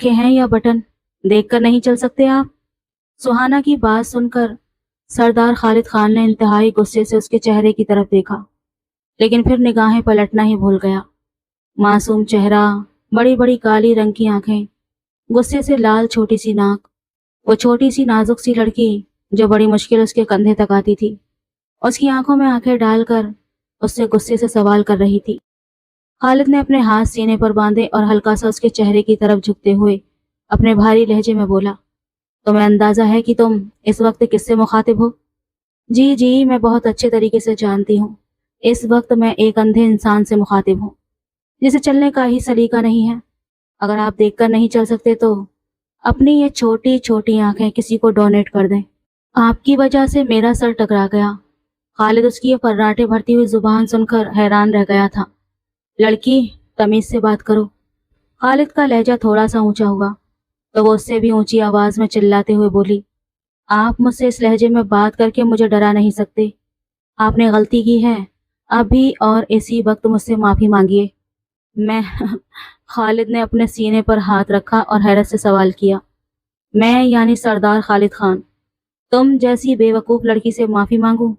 आंखें हैं या बटन, देखकर नहीं चल सकते आप? सुहाना की बात सुनकर सरदार खालिद खान ने इंतहाई गुस्से से उसके चेहरे की तरफ देखा, लेकिन फिर निगाहें पलटना ही भूल गया। मासूम चेहरा, बड़ी बड़ी काली रंग की आंखें, गुस्से से लाल छोटी सी नाक, वो छोटी सी नाजुक सी लड़की जो बड़ी मुश्किल उसके कंधे तक आती थी, उसकी आंखों में आंखें डालकर उससे गुस्से से सवाल कर रही थी। खालिद ने अपने हाथ सीने पर बांधे और हल्का सा उसके चेहरे की तरफ झुकते हुए अपने भारी लहजे में बोला, तुम्हें अंदाजा है कि तुम इस वक्त किससे मुखातिब हो? जी जी, मैं बहुत अच्छे तरीके से जानती हूँ। इस वक्त मैं एक अंधे इंसान से मुखातिब हूँ, जिसे चलने का ही सलीका नहीं है। अगर आप देखकर नहीं चल सकते तो अपनी ये छोटी छोटी आंखें किसी को डोनेट कर दें। आपकी वजह से मेरा सर टकरा गया। खालिद उसकी ये फर्राटे भरती हुई जुबान सुनकर हैरान रह गया था। लड़की, तमीज से बात करो। खालिद का लहजा थोड़ा सा ऊंचा हुआ तो वो उससे भी ऊंची आवाज में चिल्लाते हुए बोली, आप मुझसे इस लहजे में बात करके मुझे डरा नहीं सकते। आपने गलती की है, अभी और इसी वक्त मुझसे माफी मांगिए। मैं खालिद ने अपने सीने पर हाथ रखा और हैरत से सवाल किया, मैं यानी सरदार खालिद खान तुम जैसी बेवकूफ लड़की से माफी मांगू?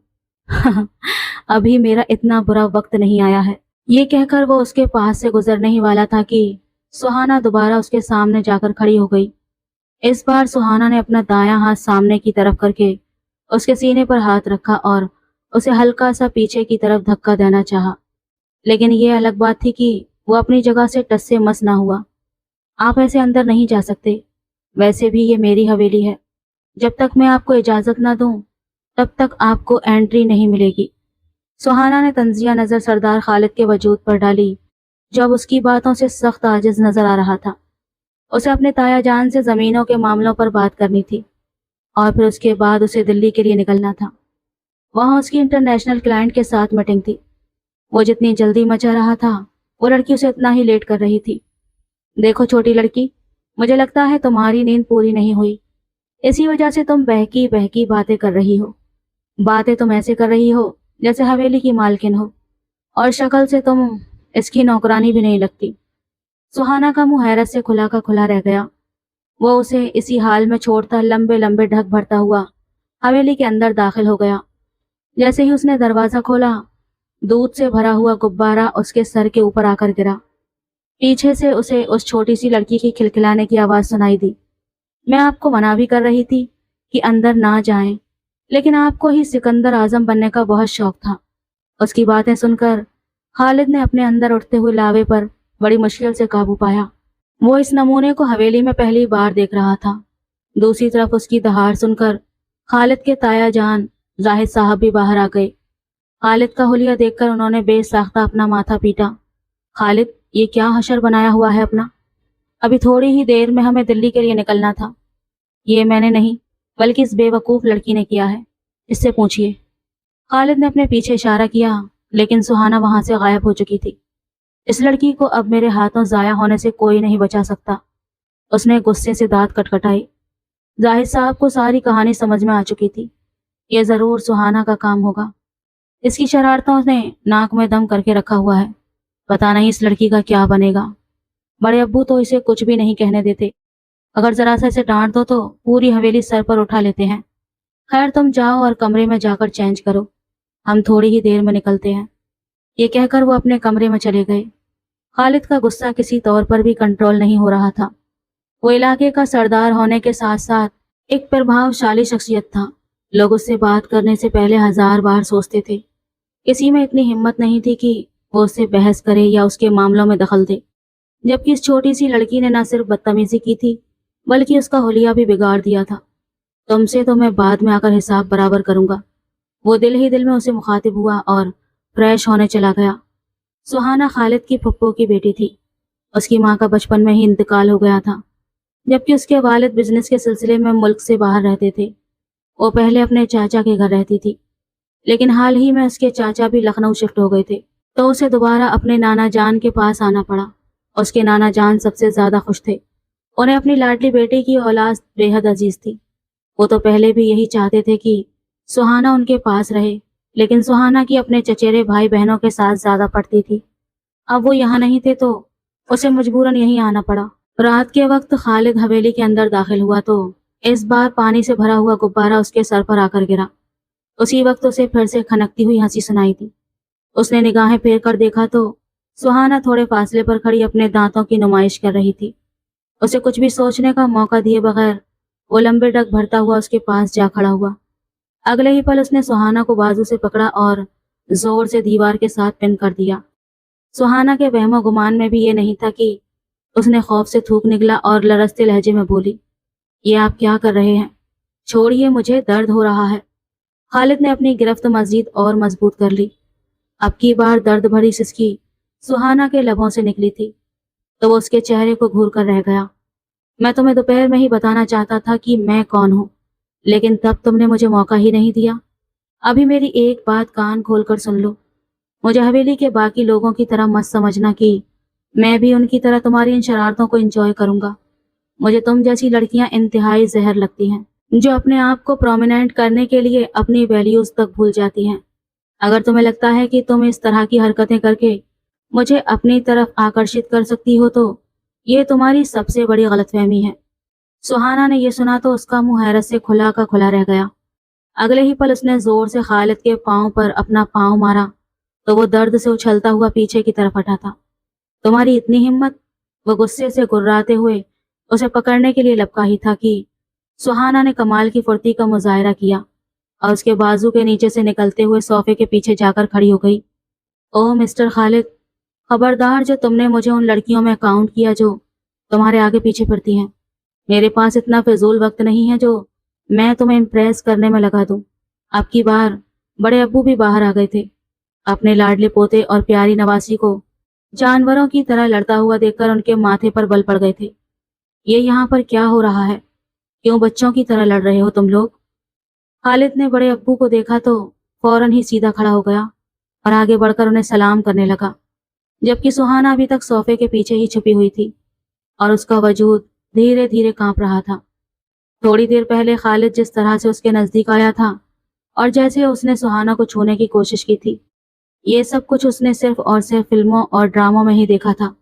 अभी मेरा इतना बुरा वक्त नहीं आया है। ये कहकर वो उसके पास से गुजरने ही वाला था कि सुहाना दोबारा उसके सामने जाकर खड़ी हो गई। इस बार सुहाना ने अपना दायां हाथ सामने की तरफ करके उसके सीने पर हाथ रखा और उसे हल्का सा पीछे की तरफ धक्का देना चाहा, लेकिन ये अलग बात थी कि वो अपनी जगह से टस से मस ना हुआ। आप ऐसे अंदर नहीं जा सकते, वैसे भी ये मेरी हवेली है। जब तक मैं आपको इजाजत ना दूं तब तक आपको एंट्री नहीं मिलेगी। सुहाना ने तंजिया नजर सरदार खालिद के वजूद पर डाली, जो अब उसकी बातों से सख्त आजिज नजर आ रहा था। उसे अपने ताया जान से जमीनों के मामलों पर बात करनी थी और फिर उसके बाद उसे दिल्ली के लिए निकलना था। वहां उसकी इंटरनेशनल क्लाइंट के साथ मीटिंग थी। वो जितनी जल्दी मचा रहा था वो लड़की उसे उतना ही लेट कर रही थी। देखो छोटी लड़की, मुझे लगता है तुम्हारी नींद पूरी नहीं हुई, इसी वजह से तुम बहकी बहकी बातें कर रही हो। बातें तुम ऐसे कर रही हो जैसे हवेली की मालकिन हो, और शक्ल से तुम इसकी नौकरानी भी नहीं लगती। सुहाना का मुंह हैरत से खुला का खुला रह गया। वो उसे इसी हाल में छोड़ता लंबे लंबे ढक भरता हुआ हवेली के अंदर दाखिल हो गया। जैसे ही उसने दरवाजा खोला, दूध से भरा हुआ गुब्बारा उसके सर के ऊपर आकर गिरा। पीछे से उसे उस छोटी सी लड़की की खिलखिलाने की आवाज सुनाई दी, मैं आपको मना भी कर रही थी कि अंदर ना जाएं, लेकिन आपको ही सिकंदर आजम बनने का बहुत शौक था। उसकी बातें सुनकर खालिद ने अपने अंदर उठते हुए लावे पर बड़ी मुश्किल से काबू पाया। वो इस नमूने को हवेली में पहली बार देख रहा था। दूसरी तरफ उसकी दहाड़ सुनकर खालिद के ताया जान जाहिद साहब भी बाहर आ गए। खालिद का हुलिया देखकर उन्होंने बेसाख्ता अपना माथा पीटा। खालिद, ये क्या हशर बनाया हुआ है अपना? अभी थोड़ी ही देर में हमें दिल्ली के लिए निकलना था। ये मैंने नहीं, बल्कि इस बेवकूफ लड़की ने किया है, इससे पूछिए। खालिद ने अपने पीछे इशारा किया, लेकिन सुहाना वहां से गायब हो चुकी थी। इस लड़की को अब मेरे हाथों जाया होने से कोई नहीं बचा सकता, उसने गुस्से से दांत कटकटाए। जाहिद साहब को सारी कहानी समझ में आ चुकी थी। ये जरूर सुहाना का काम होगा। इसकी शरारतों ने नाक में दम करके रखा हुआ है। पता नहीं इस लड़की का क्या बनेगा। बड़े अब्बू तो इसे कुछ भी नहीं कहने देते। अगर जरा सा इसे डांट दो तो पूरी हवेली सर पर उठा लेते हैं। खैर, तुम जाओ और कमरे में जाकर चेंज करो, हम थोड़ी ही देर में निकलते हैं। ये कहकर वो अपने कमरे में चले गए। खालिद का गुस्सा किसी तौर पर भी कंट्रोल नहीं हो रहा था। वो इलाके का सरदार होने के साथ साथ एक प्रभावशाली शख्सियत था। लोग उससे बात करने से पहले 1000 बार सोचते थे। किसी में इतनी हिम्मत नहीं थी कि वो उससे बहस करे या उसके मामलों में दखल दे, जबकि इस छोटी सी लड़की ने न सिर्फ बदतमीजी की थी बल्कि उसका हुलिया भी बिगाड़ दिया था। तुमसे तो मैं बाद में आकर हिसाब बराबर करूंगा। वो दिल ही दिल में उसे मुखातिब हुआ और फ्रेश होने चला गया। सुहाना खालिद की फुप्पो की बेटी थी। उसकी माँ का बचपन में ही इंतकाल हो गया था, जबकि उसके वालिद बिजनेस के सिलसिले में मुल्क से बाहर रहते थे। वो पहले अपने चाचा के घर रहती थी, लेकिन हाल ही में उसके चाचा भी लखनऊ शिफ्ट हो गए थे, तो उसे दोबारा अपने नाना जान के पास आना पड़ा। उसके नाना जान सबसे ज्यादा खुश थे। उन्हें अपनी लाडली बेटी की औलाद बेहद अजीज थी। वो तो पहले भी यही चाहते थे कि सुहाना उनके पास रहे, लेकिन सुहाना की अपने चचेरे भाई बहनों के साथ ज्यादा पड़ती थी। अब वो यहाँ नहीं थे तो उसे मजबूरन यहीं आना पड़ा। रात के वक्त खालिद हवेली के अंदर दाखिल हुआ तो इस बार पानी से भरा हुआ गुब्बारा उसके सर पर आकर गिरा। उसी वक्त उसे फिर से खनकती हुई हंसी सुनाई दी। उसने निगाहें फेर कर देखा तो सुहाना थोड़े फासले पर खड़ी अपने दांतों की नुमाइश कर रही थी। उसे कुछ भी सोचने का मौका दिए बगैर वो लंबे डग भरता हुआ उसके पास जा खड़ा हुआ। अगले ही पल उसने सुहाना को बाजू से पकड़ा और जोर से दीवार के साथ पिन कर दिया। सुहाना के वहमो गुमान में भी ये नहीं था कि उसने खौफ से थूक निकला और लरसते लहजे में बोली, ये आप क्या कर रहे हैं? छोड़िए, मुझे दर्द हो रहा है। खालिद ने अपनी गिरफ्त मजीद और मजबूत कर ली। अब की बार दर्द भरी सिसकी सुहाना के लबों से निकली थी तो वो उसके चेहरे को घूर कर रह गया। मैं तुम्हें दोपहर में ही बताना चाहता था कि मैं कौन हूँ, लेकिन तब तुमने मुझे मौका ही नहीं दिया। अभी मेरी एक बात कान खोल कर सुन लो। मुझे हवेली के बाकी लोगों की तरह मत समझना कि मैं भी उनकी तरह तुम्हारी इन शरारतों को एंजॉय करूंगा। मुझे तुम जैसी लड़कियां इंतहाई जहर लगती हैं, जो अपने आप को प्रोमिनेंट करने के लिए अपनी वैल्यूज तक भूल जाती हैं। अगर तुम्हें लगता है कि तुम इस तरह की हरकतें करके मुझे अपनी तरफ आकर्षित कर सकती हो तो ये तुम्हारी सबसे बड़ी गलतफहमी है। सुहाना ने यह सुना तो उसका मुंह हैरत से खुला का खुला रह गया। अगले ही पल उसने जोर से खालिद के पांव पर अपना पांव मारा तो वो दर्द से उछलता हुआ पीछे की तरफ हटा था। तुम्हारी इतनी हिम्मत? वो गुस्से से गुर्राते हुए उसे पकड़ने के लिए लपका ही था कि सुहाना ने कमाल की फुर्ती का मुजाहरा किया और उसके बाजू के नीचे से निकलते हुए सोफे के पीछे जाकर खड़ी हो गई। ओह मिस्टर खालिद, खबरदार, जो तुमने मुझे उन लड़कियों में काउंट किया जो तुम्हारे आगे पीछे फिरती हैं। मेरे पास इतना फिजूल वक्त नहीं है जो मैं तुम्हें इम्प्रेस करने में लगा दूं। अब की बार बड़े अब्बू भी बाहर आ गए थे। अपने लाडले पोते और प्यारी नवासी को जानवरों की तरह लड़ता हुआ देखकर उनके माथे पर बल पड़ गए थे। ये यहाँ पर क्या हो रहा है? क्यों बच्चों की तरह लड़ रहे हो तुम लोग? खालिद ने बड़े अब्बू को देखा तो फौरन ही सीधा खड़ा हो गया और आगे बढ़कर उन्हें सलाम करने लगा, जबकि सुहाना अभी तक सोफे के पीछे ही छुपी हुई थी और उसका वजूद धीरे धीरे कांप रहा था। थोड़ी देर पहले खालिद जिस तरह से उसके नजदीक आया था और जैसे उसने सुहाना को छूने की कोशिश की थी, ये सब कुछ उसने सिर्फ और सिर्फ फिल्मों और ड्रामों में ही देखा था।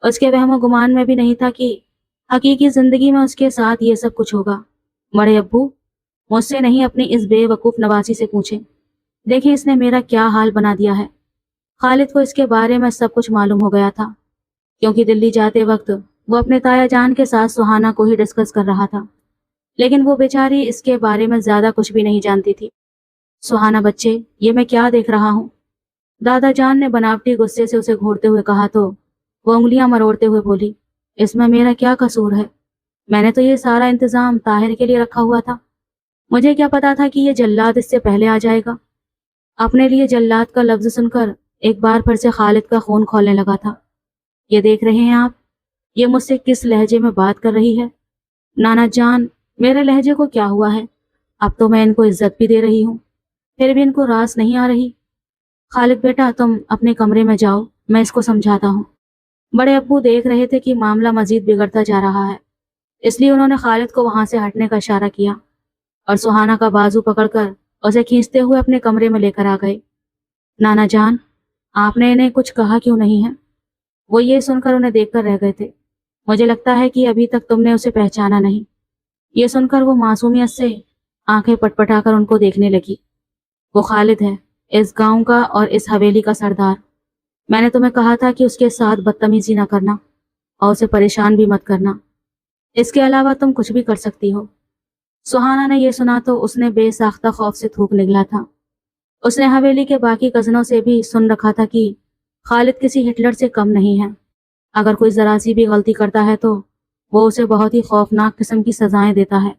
उसके वहमो गुमान में भी नहीं था कि हकीकी जिंदगी में उसके साथ ये सब कुछ होगा। बड़े अब्बू, मुझसे नहीं, अपनी इस बेवकूफ नवासी से पूछें। देखिए इसने मेरा क्या हाल बना दिया है। खालिद को इसके बारे में सब कुछ मालूम हो गया था, क्योंकि दिल्ली जाते वक्त वो अपने ताया जान के साथ सुहाना को ही डिस्कस कर रहा था, लेकिन वो बेचारी इसके बारे में ज्यादा कुछ भी नहीं जानती थी। सुहाना बच्चे, ये मैं क्या देख रहा हूँ? दादा जान ने बनावटी गुस्से से उसे घूरते हुए कहा तो वो उंगलियां मरोड़ते हुए बोली, इसमें मेरा क्या कसूर है? मैंने तो ये सारा इंतजाम ताहिर के लिए रखा हुआ था। मुझे क्या पता था कि ये जल्लाद इससे पहले आ जाएगा। अपने लिए जल्लाद का लफ्ज सुनकर एक बार फिर से खालिद का खून खौलने लगा था। ये देख रहे हैं आप, ये मुझसे किस लहजे में बात कर रही है? नाना जान, मेरे लहजे को क्या हुआ है? अब तो मैं इनको इज्जत भी दे रही हूँ, फिर भी इनको रास नहीं आ रही। खालिद बेटा, तुम अपने कमरे में जाओ, मैं इसको समझाता हूँ। बड़े अब्बू देख रहे थे कि मामला मजीद बिगड़ता जा रहा है, इसलिए उन्होंने खालिद को वहां से हटने का इशारा किया और सुहाना का बाजू पकड़कर उसे खींचते हुए अपने कमरे में लेकर आ गए। नाना जान, आपने इन्हें कुछ कहा क्यों नहीं है? वो ये सुनकर उन्हें देखकर रह गए थे। मुझे लगता है कि अभी तक तुमने उसे पहचाना नहीं। ये सुनकर वो मासूमियत से आंखें पटपटाकर उनको देखने लगी। वो खालिद है, इस गांव का और इस हवेली का सरदार। मैंने तुम्हें कहा था कि उसके साथ बदतमीजी ना करना और उसे परेशान भी मत करना। इसके अलावा तुम कुछ भी कर सकती हो। सुहाना ने यह सुना तो उसने बेसाख्ता खौफ से थूक निकला था। उसने हवेली के बाकी कजनों से भी सुन रखा था कि खालिद किसी हिटलर से कम नहीं है। अगर कोई जरा सी भी गलती करता है तो वो उसे बहुत ही खौफनाक किस्म की सजाएं देता है।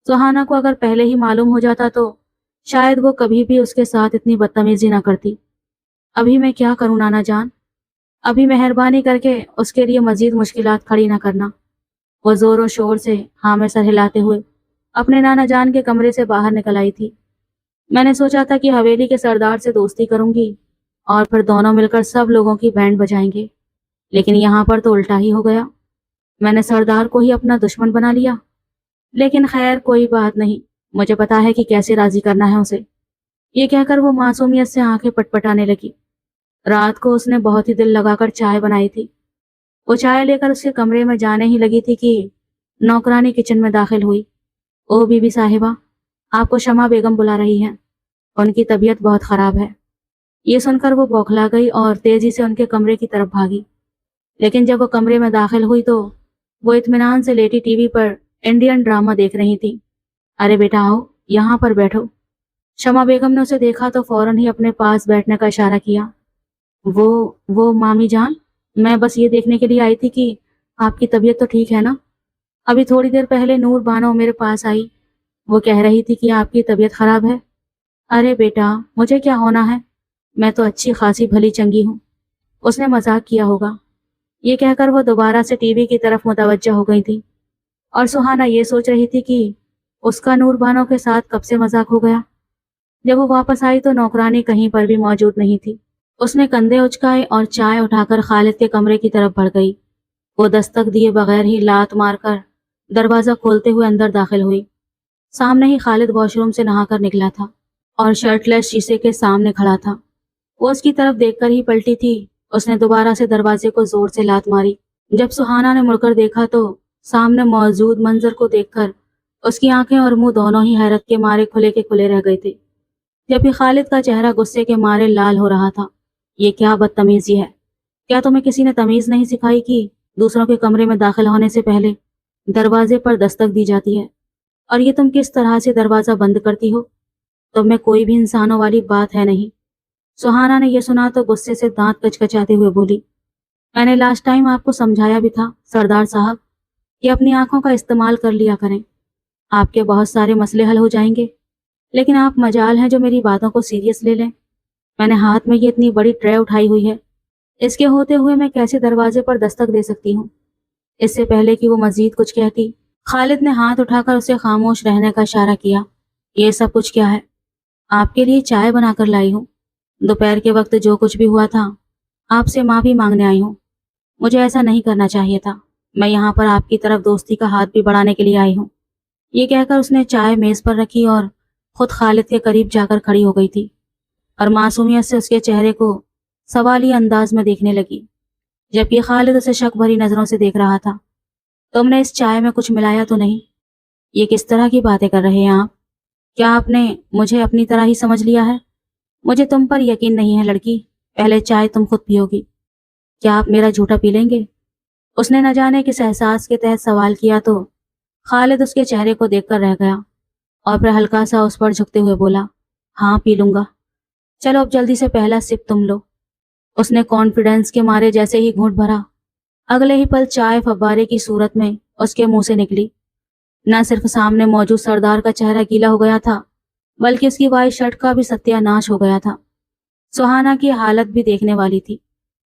सुहाना को अगर पहले ही मालूम हो जाता तो शायद वो कभी भी उसके साथ इतनी बदतमीजी ना करती। अभी मैं क्या करूं नाना जान? अभी मेहरबानी करके उसके लिए मजीद मुश्किलात खड़ी ना करना। वो जोरों शोर से हाँ में सर हिलाते हुए अपने नाना जान के कमरे से बाहर निकल आई थी। मैंने सोचा था कि हवेली के सरदार से दोस्ती करूंगी और फिर दोनों मिलकर सब लोगों की बैंड बजाएंगे, लेकिन यहाँ पर तो उल्टा ही हो गया। मैंने सरदार को ही अपना दुश्मन बना लिया। लेकिन खैर कोई बात नहीं, मुझे पता है कि कैसे राजी करना है उसे। ये कहकर वो मासूमियत से आंखें पटपटाने लगी। रात को उसने बहुत ही दिल लगाकर चाय बनाई थी। वो चाय लेकर उसके कमरे में जाने ही लगी थी कि नौकरानी किचन में दाखिल हुई। ओ बीबी साहिबा, आपको शमा बेगम बुला रही हैं। उनकी तबीयत बहुत खराब है। ये सुनकर वो बौखला गई और तेजी से उनके कमरे की तरफ भागी। लेकिन जब वो कमरे में दाखिल हुई तो वो इत्मीनान से लेटी टीवी पर इंडियन ड्रामा देख रही थी। अरे बेटा आओ, यहाँ पर बैठो। शमा बेगम ने उसे देखा तो फौरन ही अपने पास बैठने का इशारा किया। वो मामी जान, मैं बस ये देखने के लिए आई थी कि आपकी तबीयत तो ठीक है ना। अभी थोड़ी देर पहले नूर बानो मेरे पास आई। वो कह रही थी कि आपकी तबीयत खराब है। अरे बेटा, मुझे क्या होना है, मैं तो अच्छी खासी भली चंगी हूँ। उसने मजाक किया होगा। ये कहकर वो दोबारा से टीवी की तरफ मुतवज्जह हो गई थी और सुहाना ये सोच रही थी कि उसका नूर बानो के साथ कब से मजाक हो गया। जब वो वापस आई तो नौकरानी कहीं पर भी मौजूद नहीं थी। उसने कंधे उचकाए और चाय उठाकर खालिद के कमरे की तरफ बढ़ गई। वो दस्तक दिए बगैर ही लात मारकर दरवाजा खोलते हुए अंदर दाखिल हुई। सामने ही खालिद वॉशरूम से नहाकर निकला था और शर्टलेस शीशे के सामने खड़ा था। वो उसकी तरफ देखकर ही पलटी थी। उसने दोबारा से दरवाजे को जोर से लात मारी। जब सुहाना ने मुड़कर देखा तो सामने मौजूद मंजर को देखकर उसकी आंखें और मुंह दोनों ही हैरत के मारे खुले के खुले रह गए थे, जबकि खालिद का चेहरा गुस्से के मारे लाल हो रहा था। ये क्या बदतमीजी है? क्या तुम्हें किसी ने तमीज नहीं सिखाई कि दूसरों के कमरे में दाखिल होने से पहले दरवाजे पर दस्तक दी जाती है? और ये तुम किस तरह से दरवाजा बंद करती हो? तुम में कोई भी इंसानों वाली बात है नहीं। सुहाना ने यह सुना तो गुस्से से दांत कचकचाते हुए बोली, मैंने लास्ट टाइम आपको समझाया भी था सरदार साहब कि अपनी आंखों का इस्तेमाल कर लिया करें, आपके बहुत सारे मसले हल हो जाएंगे। लेकिन आप मजाल हैं जो मेरी बातों को सीरियस ले लें। मैंने हाथ में ये इतनी बड़ी ट्रे उठाई हुई है, इसके होते हुए मैं कैसे दरवाजे पर दस्तक दे सकती हूँ? इससे पहले कि वो मजीद कुछ कहती, खालिद ने हाथ उठाकर उसे खामोश रहने का इशारा किया। ये सब कुछ क्या है? आपके लिए चाय बनाकर लाई हूँ। दोपहर के वक्त जो कुछ भी हुआ था आपसे माफी मांगने आई हूँ। मुझे ऐसा नहीं करना चाहिए था। मैं यहाँ पर आपकी तरफ दोस्ती का हाथ भी बढ़ाने के लिए आई हूँ। ये कहकर उसने चाय मेज पर रखी और खुद खालिद के करीब जाकर खड़ी हो गई थी और मासूमियत से उसके चेहरे को सवाली अंदाज में देखने लगी, जबकि खालिद उसे शक भरी नजरों से देख रहा था। तुमने इस चाय में कुछ मिलाया तो नहीं? ये किस तरह की बातें कर रहे हैं आप? क्या आपने मुझे अपनी तरह ही समझ लिया है? मुझे तुम पर यकीन नहीं है लड़की। पहले चाय तुम खुद पियोगी, क्या आप मेरा झूठा पी लेंगे? उसने न जाने किस एहसास के तहत सवाल किया तो खालिद उसके चेहरे को देखकर रह गया और फिर हल्का सा उस पर झुकते हुए बोला, हाँ पी लूंगा। चलो अब जल्दी से पहला सिप तुम लो। उसने कॉन्फिडेंस के मारे जैसे ही घूंट भरा, अगले ही पल चाय फव्वारे की सूरत में उसके मुंह से निकली। न सिर्फ सामने मौजूद सरदार का चेहरा गीला हो गया था, बल्कि उसकी वाइट शर्ट का भी सत्यानाश हो गया था। सुहाना की हालत भी देखने वाली थी।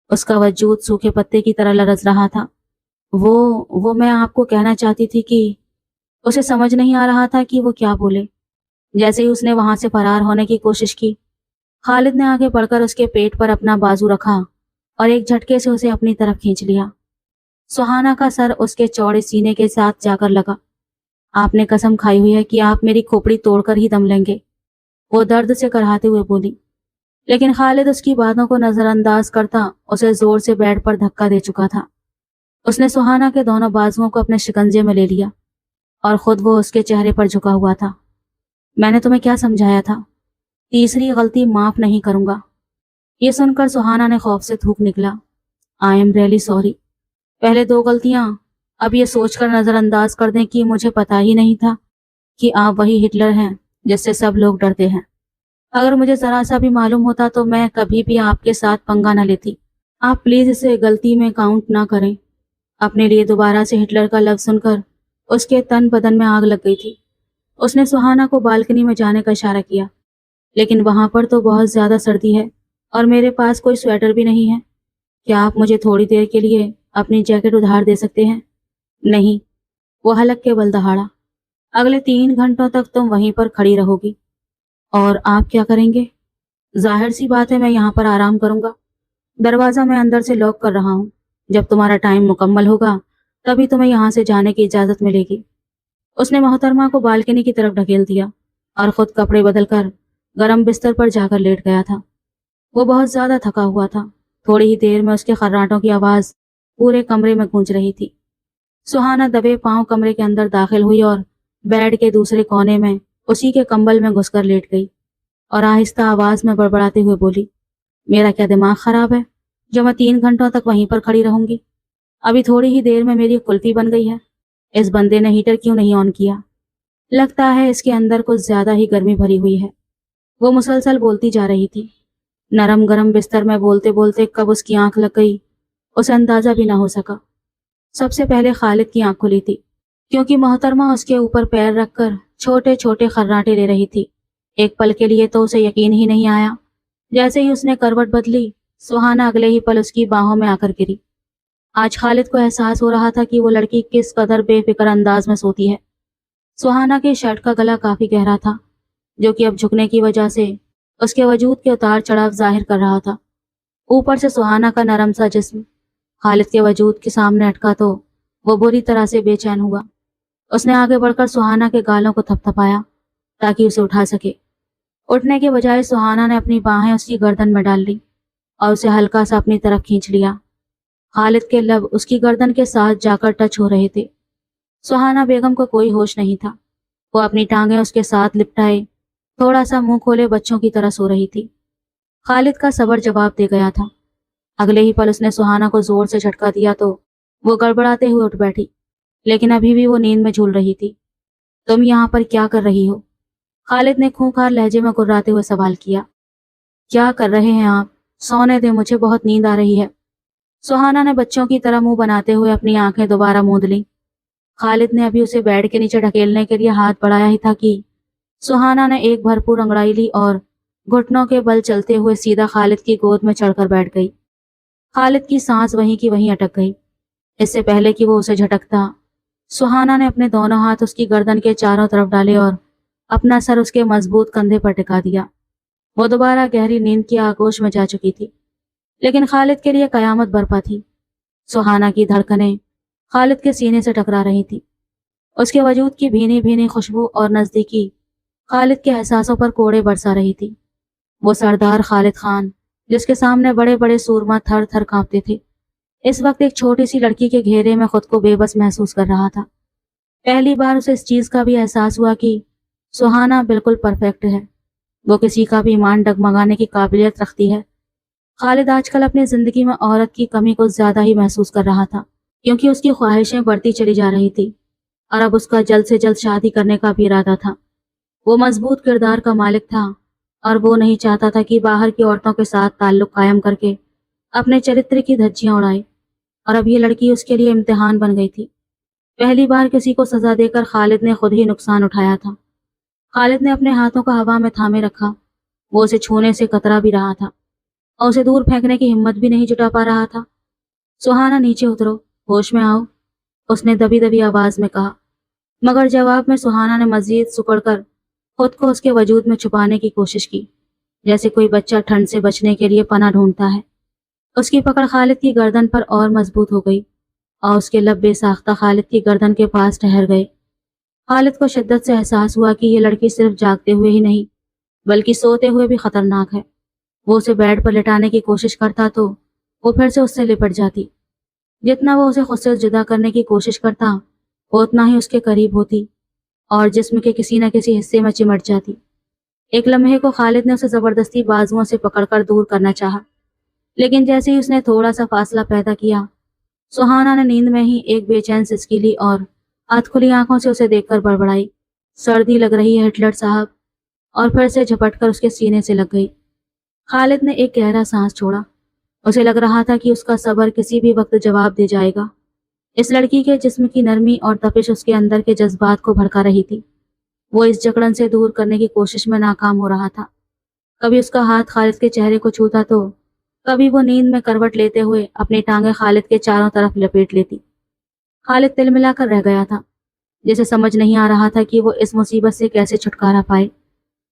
उसका वजूद सूखे पत्ते की तरह लरज रहा था। वो मैं आपको कहना चाहती थी कि उसे समझ नहीं आ रहा था कि वो क्या बोले। जैसे ही उसने वहां से फरार होने की कोशिश की, खालिद ने आगे बढ़कर उसके पेट पर अपना बाजू रखा और एक झटके से उसे अपनी तरफ खींच लिया। सुहाना का सर उसके चौड़े सीने के साथ जाकर लगा। आपने कसम खाई हुई है कि आप मेरी खोपड़ी तोड़कर ही दम लेंगे, वो दर्द से कराहते हुए बोली। लेकिन खालिद उसकी बातों को नजरअंदाज करता उसे जोर से बेड पर धक्का दे चुका था। उसने सुहाना के दोनों बाजुओं को अपने शिकंजे में ले लिया और खुद वो उसके चेहरे पर झुका हुआ था। मैंने तुम्हें क्या समझाया था? तीसरी गलती माफ नहीं करूंगा। ये सुनकर सुहाना ने खौफ से थूक निकला। I am really sorry. पहले दो गलतियां अब ये सोचकर नजरअंदाज कर दें कि मुझे पता ही नहीं था कि आप वही हिटलर हैं जिससे सब लोग डरते हैं। अगर मुझे जरा सा भी मालूम होता तो मैं कभी भी आपके साथ पंगा न लेती। आप प्लीज इसे गलती में काउंट ना करें। अपने लिए दोबारा से हिटलर का लफ्ज सुनकर उसके तन बदन में आग लग गई थी। उसने सुहाना को बालकनी में जाने का इशारा किया, लेकिन वहां पर तो बहुत ज्यादा सर्दी है और मेरे पास कोई स्वेटर भी नहीं है। क्या आप मुझे थोड़ी देर के लिए अपनी जैकेट उधार दे सकते हैं? नहीं, वो हलक के बल दहाड़ा। अगले 3 घंटों तक तुम वहीं पर खड़ी रहोगी। और आप क्या करेंगे? जाहिर सी बात है मैं यहाँ पर आराम करूंगा। दरवाजा मैं अंदर से लॉक कर रहा हूँ। जब तुम्हारा टाइम मुकम्मल होगा तभी तुम्हें यहाँ से जाने की इजाजत मिलेगी। उसने मोहतरमा को बालकनी की तरफ ढकेल दिया और खुद कपड़े बदलकर गरम बिस्तर पर जाकर लेट गया था। वो बहुत ज्यादा थका हुआ था। थोड़ी ही देर में उसके खर्राटों की आवाज पूरे कमरे में गूंज रही थी। सुहाना दबे पांव कमरे के अंदर दाखिल हुई और बेड के दूसरे कोने में उसी के कंबल में घुसकर लेट गई और आहिस्ता आवाज में बड़बड़ाते हुए बोली, मेरा क्या दिमाग खराब है जो मैं 3 घंटों तक वहीं पर खड़ी रहूंगी? अभी थोड़ी ही देर में मेरी कुल्फी बन गई है। इस बंदे ने हीटर क्यों नहीं ऑन किया? लगता है इसके अंदर कुछ ज्यादा ही गर्मी भरी हुई है। वो मुसलसल बोलती जा रही थी। नरम गरम बिस्तर में बोलते बोलते कब उसकी आंख लग गई उसे अंदाजा भी ना हो सका। सबसे पहले खालिद की आंख खुली थी क्योंकि मोहतरमा उसके ऊपर पैर रखकर छोटे छोटे खर्राटे ले रही थी। एक पल के लिए तो उसे यकीन ही नहीं आया। जैसे ही उसने करवट बदली, सुहाना अगले ही पल उसकी बाहों में आकर गिरी। आज खालिद को एहसास हो रहा था कि वो लड़की किस कदर बेफिक्र अंदाज में सोती है। सुहाना के शर्ट का गला काफी गहरा था, जो कि अब झुकने की वजह से उसके वजूद के उतार चढ़ाव जाहिर कर रहा था। ऊपर से सुहाना का नरम सा जिस्म खालिद के वजूद के सामने अटका तो वो बुरी तरह से बेचैन हुआ। उसने आगे बढ़कर सुहाना के गालों को थपथपाया ताकि उसे उठा सके। उठने के बजाय सुहाना ने अपनी बाहें उसकी गर्दन में डाल ली और उसे हल्का सा अपनी तरफ खींच लिया। खालिद के लब उसकी गर्दन के साथ जाकर टच हो रहे थे। सुहाना बेगम को कोई होश नहीं था। वो अपनी टांगें उसके साथ लिपटाए थोड़ा सा मुंह खोले बच्चों की तरह सो रही थी। खालिद का सब्र जवाब दे गया था। अगले ही पल उसने सुहाना को जोर से झटका दिया तो वो गड़बड़ाते हुए उठ बैठी, लेकिन अभी भी वो नींद में झूल रही थी। तुम यहाँ पर क्या कर रही हो? खालिद ने खूंखार लहजे में गुर्राते हुए सवाल किया। क्या कर रहे हैं आप? सोने दे, मुझे बहुत नींद आ रही है। सुहाना ने बच्चों की तरह मुंह बनाते हुए अपनी आंखें दोबारा मूंद लीं। खालिद ने अभी उसे बेड के नीचे ढकेलने के लिए हाथ बढ़ाया ही था कि सुहाना ने एक भरपूर अंगड़ाई ली और घुटनों के बल चलते हुए सीधा खालिद की गोद में चढ़कर बैठ गई। खालिद की सांस वहीं की वहीं अटक गई। इससे पहले कि वो उसे झटकता, सुहाना ने अपने दोनों हाथ उसकी गर्दन के चारों तरफ डाले और अपना सर उसके मजबूत कंधे पर टिका दिया। वो दोबारा गहरी नींद की आगोश में जा चुकी थी, लेकिन खालिद के लिए कयामत बरपा थी। सुहाना की धड़कनें खालिद के सीने से टकरा रही थी। उसके वजूद की भीनी भीनी खुशबू और नजदीकी खालिद के एहसासों पर कोड़े बरसा रही थी। वो सरदार खालिद खान, जिसके सामने बड़े बड़े सूरमा थर थर कांपते थे, इस वक्त एक छोटी सी लड़की के घेरे में खुद को बेबस महसूस कर रहा था। पहली बार उसे इस चीज का भी एहसास हुआ कि सुहाना बिल्कुल परफेक्ट है। वो किसी का भी ईमान डगमगाने की काबिलियत रखती है। खालिद आजकल अपनी जिंदगी में औरत की कमी को ज्यादा ही महसूस कर रहा था, क्योंकि उसकी ख्वाहिशें बढ़ती चली जा रही थी और अब उसका जल्द से जल्द शादी करने का भी इरादा था। वो मजबूत किरदार का मालिक था और वो नहीं चाहता था कि बाहर की औरतों के साथ ताल्लुक कायम करके अपने चरित्र की धज्जियां उड़ाए। और अब ये लड़की उसके लिए इम्तिहान बन गई थी। पहली बार किसी को सजा देकर खालिद ने खुद ही नुकसान उठाया था। खालिद ने अपने हाथों को हवा में थामे रखा। वो उसे छूने से कतरा भी रहा था और उसे दूर फेंकने की हिम्मत भी नहीं जुटा पा रहा था। सुहाना, नीचे उतरो, होश में आओ, उसने दबी दबी आवाज में कहा। मगर जवाब में सुहाना ने मजीद सुकड़कर खुद को उसके वजूद में छुपाने की कोशिश की, जैसे कोई बच्चा ठंड से बचने के लिए पनाह ढूंढता है। उसकी पकड़ खालिद की गर्दन पर और मजबूत हो गई और उसके लब बेसाख्ता खालिद की गर्दन के पास ठहर गए। खालिद को शिद्दत से एहसास हुआ कि ये लड़की सिर्फ जागते हुए ही नहीं बल्कि सोते हुए भी खतरनाक है। वो उसे बेड पर लिटाने की कोशिश करता तो वो फिर से उससे लिपट जाती। जितना वो उसे खुद से जुदा करने की कोशिश करता वो उतना ही उसके करीब होती और जिस्म के किसी न किसी हिस्से में चिमट जाती। एक लम्हे को खालिद ने उसे जबरदस्ती बाजुओं से पकड़कर दूर करना चाहा, लेकिन जैसे ही उसने थोड़ा सा फासला पैदा किया, सुहाना ने नींद में ही एक बेचैन सिसकी ली और अधखुली आंखों से उसे देखकर बड़बड़ाई, सर्दी लग रही है हिटलर साहब, और फिर से झपटकर उसके सीने से लग गई। खालिद ने एक गहरा सांस छोड़ा। उसे लग रहा था कि उसका सब्र किसी भी वक्त जवाब दे जाएगा। इस लड़की के जिस्म की नरमी और तपिश उसके अंदर के जज्बात को भड़का रही थी। वो इस जकड़न से दूर करने की कोशिश में नाकाम हो रहा था। कभी उसका हाथ खालिद के चेहरे को छूता तो कभी वो नींद में करवट लेते हुए अपनी टांगें खालिद के चारों तरफ लपेट लेती। खालिद तिलमिलाकर रह गया था, जिसे समझ नहीं आ रहा था कि वो इस मुसीबत से कैसे छुटकारा पाए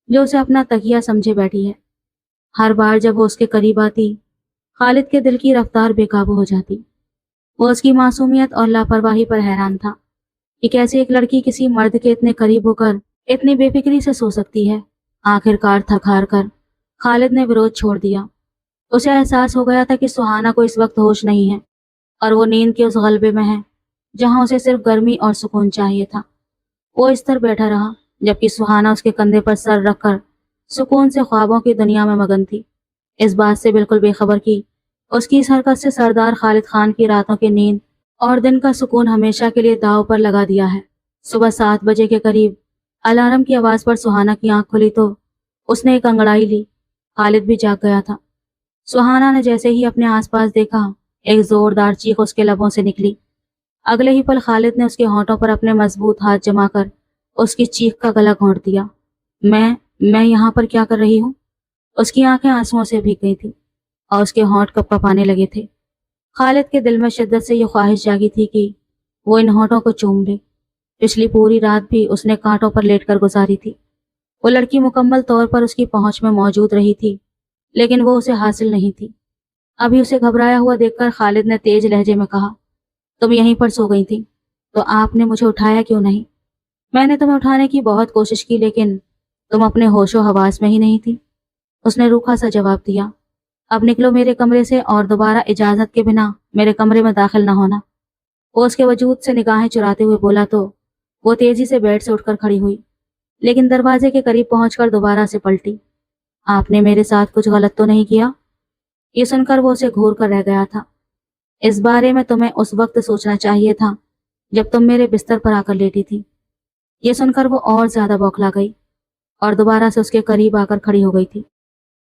जो उसे अपना तकिया समझे बैठी है। हर बार जब वो उसके करीब आती, खालिद के दिल की रफ्तार बेकाबू हो जाती। वो उसकी मासूमियत और लापरवाही पर हैरान था कि कैसे एक लड़की किसी मर्द के इतने करीब होकर इतनी बेफिक्री से सो सकती है। आखिरकार थक हार कर खालिद ने विरोध छोड़ दिया। उसे एहसास हो गया था कि सुहाना को इस वक्त होश नहीं है اور وہ نیند کے اس غلبے میں ہے جہاں اسے صرف گرمی اور سکون چاہیے تھا۔ وہ اس طرح بیٹھا رہا جبکہ سہانا اس کے کندھے پر سر رکھ کر سکون سے خوابوں کی دنیا میں مگن تھی، اس بات سے بالکل بے خبر کی اس کی اس حرکت سے سردار خالد خان کی راتوں کی نیند اور دن کا سکون ہمیشہ کے لیے داؤ پر لگا دیا ہے۔ صبح 7 بجے کے قریب الارم کی آواز پر سہانا کی آنکھ کھلی تو اس نے ایک انگڑائی لی۔ خالد بھی جاگ گیا تھا۔ سہانا نے جیسے ہی اپنے آس پاس دیکھا، ایک زوردار چیخ اس کے لبوں سے نکلی۔ اگلے ہی پل خالد نے اس کے ہونٹوں پر اپنے مضبوط ہاتھ جما کر اس کی چیخ کا گلا گھونٹ دیا۔ میں یہاں پر کیا کر رہی ہوں؟ اس کی آنکھیں آنسوؤں سے بھیگ گئی تھی اور اس کے ہونٹ کپ کپانے لگے تھے۔ خالد کے دل میں شدت سے یہ خواہش جاگی تھی کہ وہ ان ہونٹوں کو چوم لے۔ پچھلی پوری رات بھی اس نے کانٹوں پر لیٹ کر گزاری تھی۔ وہ لڑکی مکمل طور پر اس کی پہنچ میں موجود رہی تھی، لیکن وہ اسے حاصل نہیں تھی۔ ابھی اسے گھبرایا ہوا دیکھ کر خالد نے تیز لہجے میں کہا، تم یہیں پر سو گئی تھی تو آپ نے مجھے اٹھایا کیوں نہیں؟ میں نے تمہیں اٹھانے کی بہت کوشش کی لیکن تم اپنے ہوش و حواس میں ہی نہیں تھی۔ اس نے روکھا سا جواب دیا، اب نکلو میرے کمرے سے اور دوبارہ اجازت کے بنا میرے کمرے میں داخل نہ ہونا۔ وہ اس کے وجود سے نگاہیں چراتے ہوئے بولا تو وہ تیزی سے بیڈ سے اٹھ کر کھڑی ہوئی، لیکن دروازے کے قریب پہنچ کر دوبارہ سے پلٹی۔ آپ نے میرے ساتھ کچھ غلط تو نہیں کیا؟ یہ سن کر وہ اسے گھور کر رہ گیا تھا۔ اس بارے میں تمہیں اس وقت سوچنا چاہیے تھا جب تم میرے بستر پر آ کر لیٹی تھی۔ یہ سن کر وہ اور زیادہ بوکھلا گئی اور دوبارہ سے اس کے قریب آ کر کھڑی ہو گئی تھی۔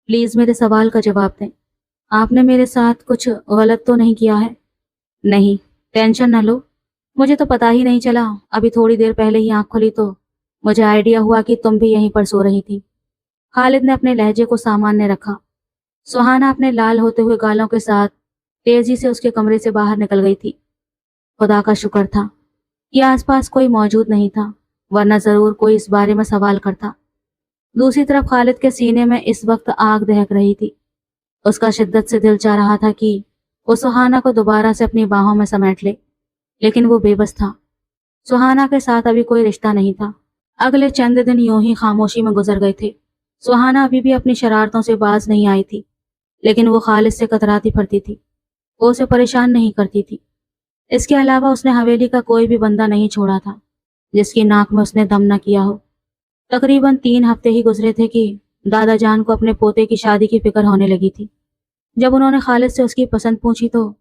پلیز میرے سوال کا جواب دیں، آپ نے میرے ساتھ کچھ غلط تو نہیں کیا ہے؟ نہیں، ٹینشن نہ لو، مجھے تو پتا ہی نہیں چلا، ابھی تھوڑی دیر پہلے ہی آنکھ کھلی تو مجھے آئیڈیا ہوا کہ تم بھی یہیں پر سو رہی تھی۔ خالد نے اپنے لہجے کو سامنے رکھا۔ سہانا اپنے لال ہوتے ہوئے گالوں کے ساتھ تیزی سے اس کے کمرے سے باہر نکل گئی تھی۔ خدا کا شکر تھا کہ آس پاس کوئی موجود نہیں تھا، ورنہ ضرور کوئی اس بارے میں سوال کرتا۔ دوسری طرف خالد کے سینے میں اس وقت آگ دہک رہی تھی۔ اس کا شدت سے دل چاہ رہا تھا کہ وہ سہانا کو دوبارہ سے اپنی باہوں میں سمیٹ لے، لیکن وہ بے بس تھا۔ سہانا کے ساتھ ابھی کوئی رشتہ نہیں تھا۔ اگلے چند دن یوں ہی خاموشی میں گزر گئے تھے۔ سہانا ابھی بھی اپنی شرارتوں سے باز نہیں آئی تھی، لیکن وہ خالد سے کتراتی پھرتی تھی۔ وہ اسے پریشان نہیں کرتی تھی۔ اس کے علاوہ اس نے حویلی کا کوئی بھی بندہ نہیں چھوڑا تھا جس کی ناک میں اس نے دم نہ کیا ہو۔ تقریباً 3 ہفتے ہی گزرے تھے کہ دادا جان کو اپنے پوتے کی شادی کی فکر ہونے لگی تھی۔ جب انہوں نے خالد سے اس کی پسند پوچھی تو